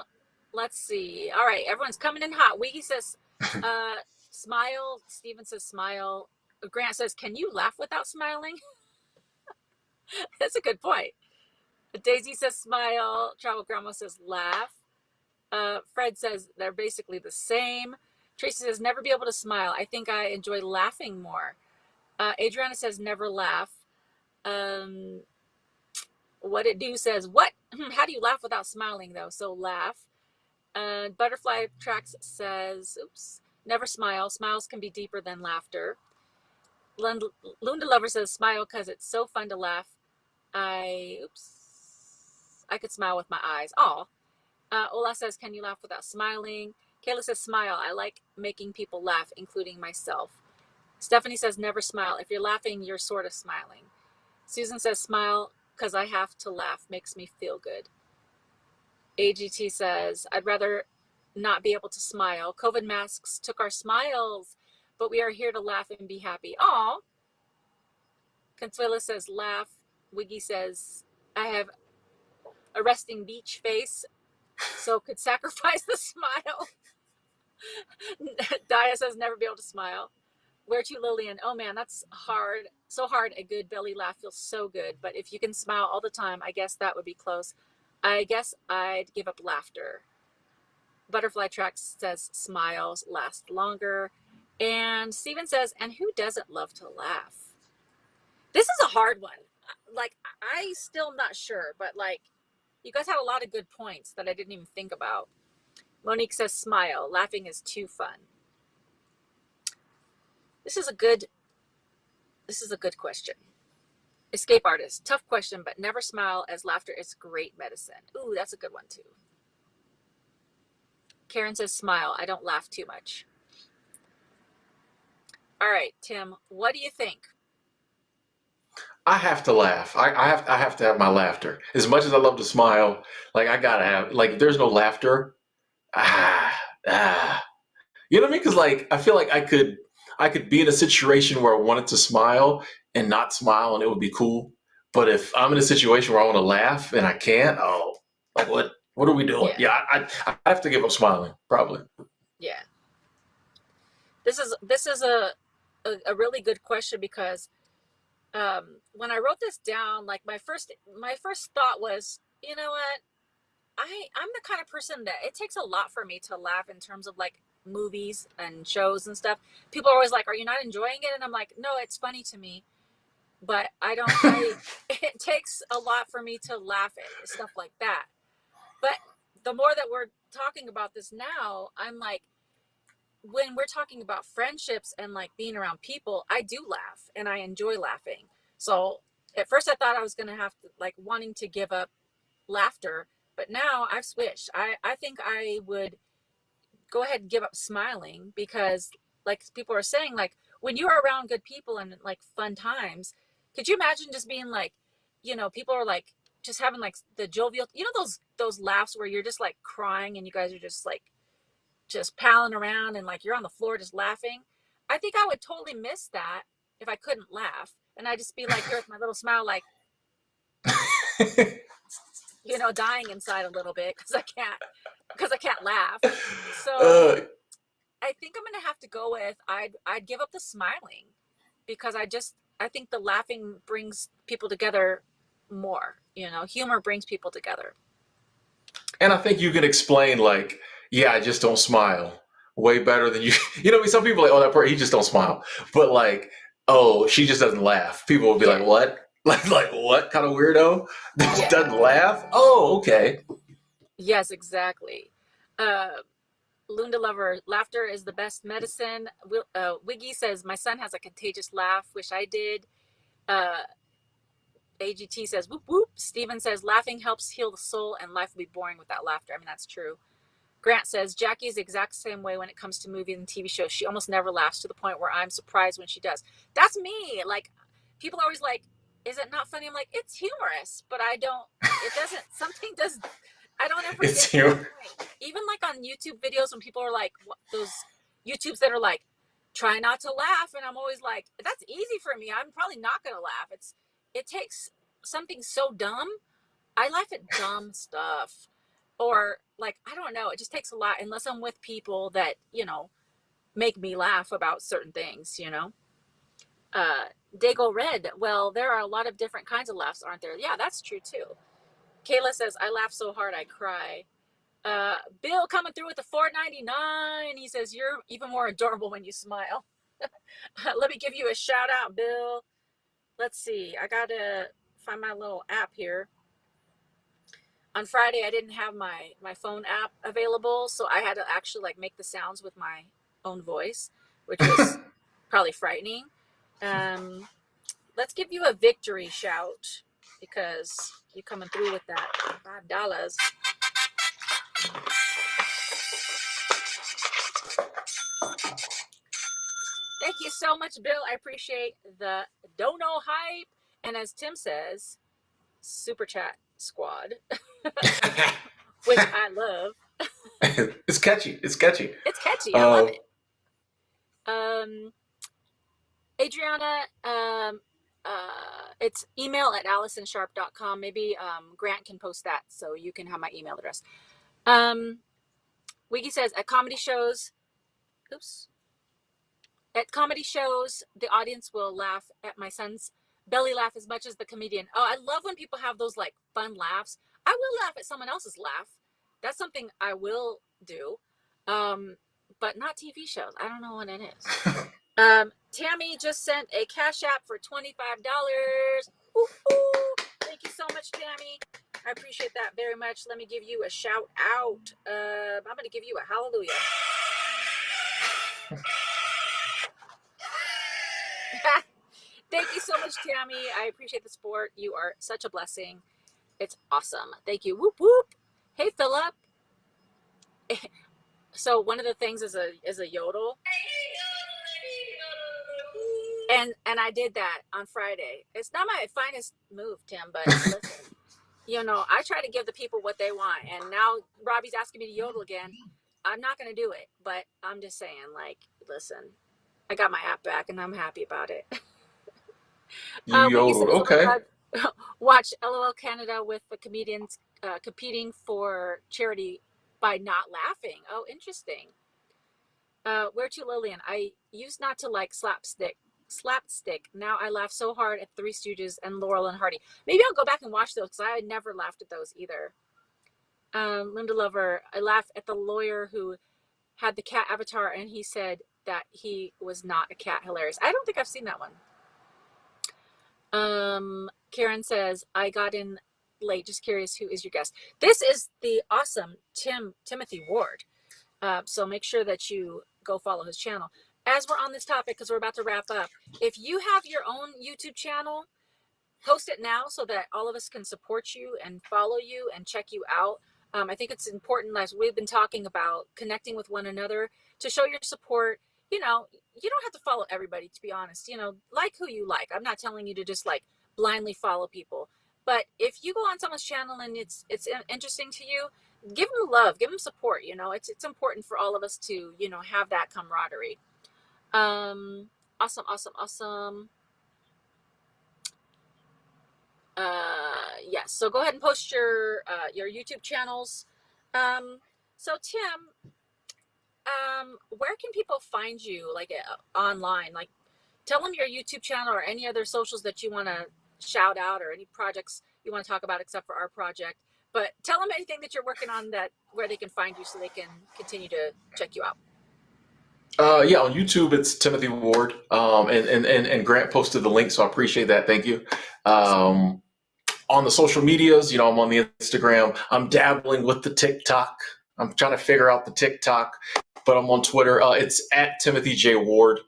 let's see. All right, everyone's coming in hot. Wiggy says, smile. Steven says smile. Grant says, can you laugh without smiling? That's a good point. Daisy says smile. Travel Grandma says laugh. Fred says they're basically the same. Tracy says never be able to smile. I think I enjoy laughing more. Adriana says never laugh. Um, what it do says what? How do you laugh without smiling though? So laugh. Butterfly Tracks says, oops, never smile. Smiles can be deeper than laughter. Lunda Lover says smile because it's so fun to laugh. I could smile with my eyes. Oh, Ola says, can you laugh without smiling? Kayla says, smile. I like making people laugh, including myself. Stephanie says, never smile. If you're laughing, you're sort of smiling. Susan says, smile because I have to laugh. Makes me feel good. AGT says, I'd rather not be able to smile. COVID masks took our smiles, but we are here to laugh and be happy. Aw. Consuela says, laugh. Wiggy says, I have a resting beach face, so could sacrifice the smile. Dia says, never be able to smile. Where to Lillian? Oh man, that's hard. So hard. A good belly laugh feels so good. But if you can smile all the time, I guess that would be close. I guess I'd give up laughter. Butterfly Tracks says smiles last longer. And Steven says, and who doesn't love to laugh? This is a hard one. Like, I still not sure, but like, you guys had a lot of good points that I didn't even think about. Monique says smile. Laughing is too fun. This is a good question. Escape artist. Tough question, but never smile as laughter is great medicine. Ooh, that's a good one too. Karen says smile. I don't laugh too much. All right, Tim, what do you think? I have to laugh. I have to have my laughter. As much as I love to smile, like I gotta have like if there's no laughter, ah ah. You know what I mean? Because like I feel like I could be in a situation where I wanted to smile and not smile and it would be cool. But if I'm in a situation where I want to laugh and I can't, oh, like what are we doing? Yeah, Yeah, I have to give up smiling probably. yeah. This is a really good question because When I wrote this down, like my first thought was, you know what? I'm the kind of person that it takes a lot for me to laugh in terms of like movies and shows and stuff. People are always like, "Are you not enjoying it?" And I'm like, "No, it's funny to me, but I don't. I it takes a lot for me to laugh at stuff like that." But the more that we're talking about this now, I'm like, when we're talking about friendships and like being around people, I do laugh and I enjoy laughing. So at first I thought I was going to have to like wanting to give up laughter, but now I've switched. I think I would go ahead and give up smiling because like people are saying, like when you're around good people and like fun times, could you imagine just being like, people are like just having like the jovial, those laughs where you're just like crying and you guys are just like just palling around and like you're on the floor just laughing. I think I would totally miss that if I couldn't laugh. And I'd just be like here with my little smile, like, dying inside a little bit because I can't laugh. So uh, I think I'm gonna have to go with I'd give up the smiling because I think the laughing brings people together more. Humor brings people together. and I think you can explain like, yeah, I just don't smile way better than you. You know, some people are like, oh, that person, he just don't smile. But like, oh, she just doesn't laugh. People will be like, Yeah. what? Like what kind of weirdo Yeah. doesn't laugh? Oh, okay. Yes, exactly. Uh, Lunda Lover, laughter is the best medicine. Wiggy says, my son has a contagious laugh. Wish I did. Uh, AGT says, whoop whoop. Steven says, laughing helps heal the soul and life will be boring without laughter. I mean, that's true. Grant says, Jackie is the exact same way when it comes to movies and TV shows. She almost never laughs to the point where I'm surprised when she does. That's me. Like, people are always like, is it not funny? I'm like, it's humorous, but it doesn't, something does, I don't ever It's get to that humor. point. Even like on YouTube videos when people are like, those YouTubes that are like, try not to laugh. And I'm always like, that's easy for me. I'm probably not going to laugh. It takes something so dumb. I laugh at dumb stuff or like, I don't know. It just takes a lot unless I'm with people that, make me laugh about certain things. Uh, Dago Red. Well, there are a lot of different kinds of laughs, aren't there? Yeah, that's true too. Kayla says, I laugh so hard I cry. Bill coming through with the 4.99. He says, you're even more adorable when you smile. Let me give you a shout out, Bill. Let's see. I got to find my little app here. On Friday, I didn't have my phone app available, so I had to actually like make the sounds with my own voice, which was probably frightening. Um, let's give you a victory shout because you're coming through with that $5. Thank you so much, Bill. I appreciate the dono hype. And as Tim says, super chat squad, which I love. It's catchy. It's catchy. It's catchy. I love Uh, it. Adriana, it's email at allisonsharp.com. Maybe Grant can post that so you can have my email address. Wiggy says, oops. At comedy shows, the audience will laugh at my son's belly laugh as much as the comedian. Oh, I love when people have those like fun laughs. I will laugh at someone else's laugh. That's something I will do. But not TV shows. I don't know what it is. Tammy just sent a cash app for $25. Woo-hoo. Thank you so much, Tammy. I appreciate that very much. Let me give you a shout out. I'm going to give you a hallelujah. Thank you so much, Tammy. I appreciate the support. You are such a blessing. It's awesome. Thank you. Whoop whoop. Hey, Philip. So one of the things is a yodel, and I did that on Friday. It's not my finest move, Tim, but listen, I try to give the people what they want, and now Robbie's asking me to yodel again. I'm not going to do it, but I'm just saying, like, listen, I got my app back, and I'm happy about it. you Wiggy yodeled. says, oh my Okay. God, watch LOL Canada with the comedians competing for charity by not laughing. Oh, interesting. Where to, Lillian? I used not to like slapstick slapstick. Now I laugh so hard at Three Stooges and Laurel and Hardy. Maybe I'll go back and watch those because I never laughed at those either. Linda Lover, I laughed at the lawyer who had the cat avatar and he said that he was not a cat. Hilarious. I don't think I've seen that one. Karen says, I got in late. Just curious, who is your guest? This is the awesome Timothy Ward. So make sure that you go follow his channel. As we're on this topic, because we're about to wrap up, if you have your own YouTube channel, post it now so that all of us can support you and follow you and check you out. I think it's important, as we've been talking about, connecting with one another to show your support. You know, you don't have to follow everybody, to be honest. You know, like who you like. I'm not telling you to just like blindly follow people. But if you go on someone's channel and it's interesting to you, give them love, give them support. You know, it's important for all of us to, you know, have that camaraderie. Awesome. Yes, so go ahead and post your YouTube channels. So Tim, where can people find you, like online? Like, tell them your YouTube channel or any other socials that you want to shout out, or any projects you want to talk about except for our project. But tell them anything that you're working on, that where they can find you so they can continue to check you out. Yeah, on YouTube it's Timothy Ward, and Grant posted the link, so I appreciate that. Thank you. On the social medias, you know, I'm on the Instagram. I'm dabbling with the TikTok. I'm trying to figure out the TikTok, but I'm on Twitter. It's at Timothy J Ward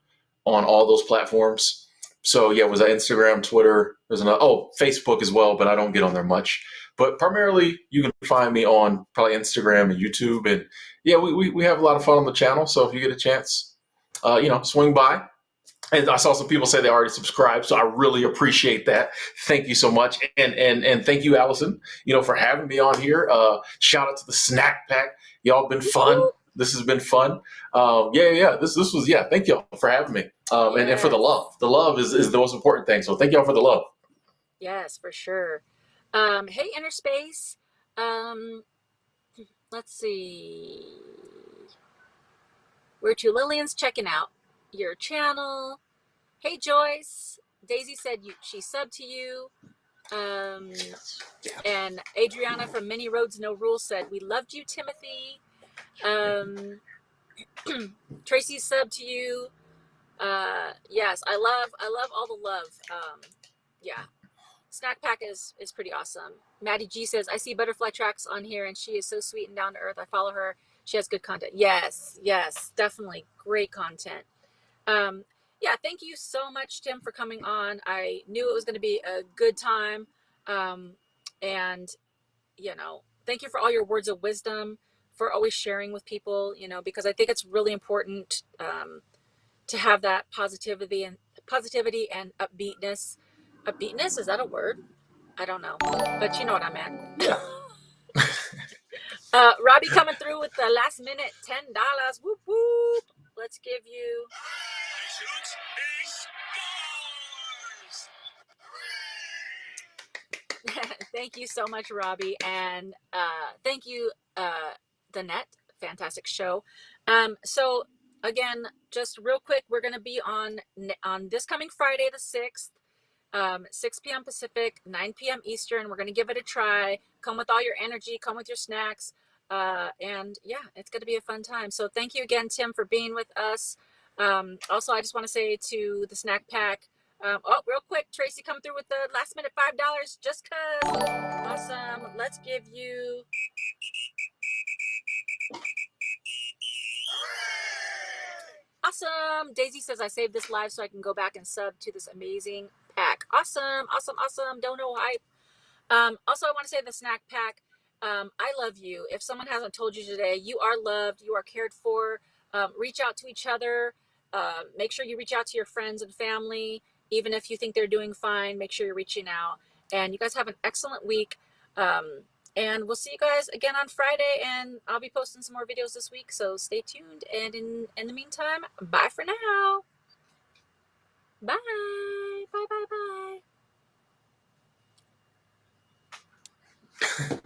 on all those platforms. So yeah, was that Instagram, Twitter? There's another, Facebook as well, but I don't get on there much. But primarily, you can find me on probably Instagram and YouTube, and yeah, we have a lot of fun on the channel. So if you get a chance, swing by. And I saw some people say they already subscribed, so I really appreciate that. Thank you so much, and thank you, Allison, for having me on here. Shout out to the snack pack. Y'all been fun. This has been fun. This was Thank y'all for having me, and for the love. The love is the most important thing. So thank y'all for the love. Yes, for sure. Hey, Inner Space. Let's see. We're two Lillian's checking out your channel. Hey, Joyce. Daisy said she subbed to you. And Adriana from Many Roads No Rules said, we loved you, Timothy. Tracy subbed to you. Yes, I love all the love. Snack Pack is pretty awesome. Maddie G says, I see Butterfly Tracks on here and she is so sweet and down to earth. I follow her. She has good content. Yes, definitely great content. Thank you so much, Tim, for coming on. I knew it was going to be a good time. And thank you for all your words of wisdom, for always sharing with people, because I think it's really important to have that positivity and upbeatness. Upbeatness, is that a word? I don't know, but you know what I meant. Yeah. Robbie coming through with the last minute $10. Whoop whoop. Let's give you. Thank you so much, Robbie, and thank you, Danette. Fantastic show. So again, just real quick, we're going to be on this coming Friday, the 6th, 6 p.m. Pacific, 9 p.m. Eastern. We're going to give it a try. Come with all your energy. Come with your snacks. And it's going to be a fun time. So thank you again, Tim, for being with us. Also, I just want to say to the Snack Pack, real quick, Tracy come through with the last minute $5 just cause. Awesome. Let's give you. Awesome. Daisy says, I saved this live so I can go back and sub to this amazing pack. Awesome. Don't know hype. Also, I want to say the Snack Pack, I love you. If someone hasn't told you today, you are loved, you are cared for. Reach out to each other. Make sure you reach out to your friends and family. Even if you think they're doing fine, make sure you're reaching out. And you guys have an excellent week. And we'll see you guys again on Friday. And I'll be posting some more videos this week, so stay tuned. And in the meantime, bye for now. Bye. Bye.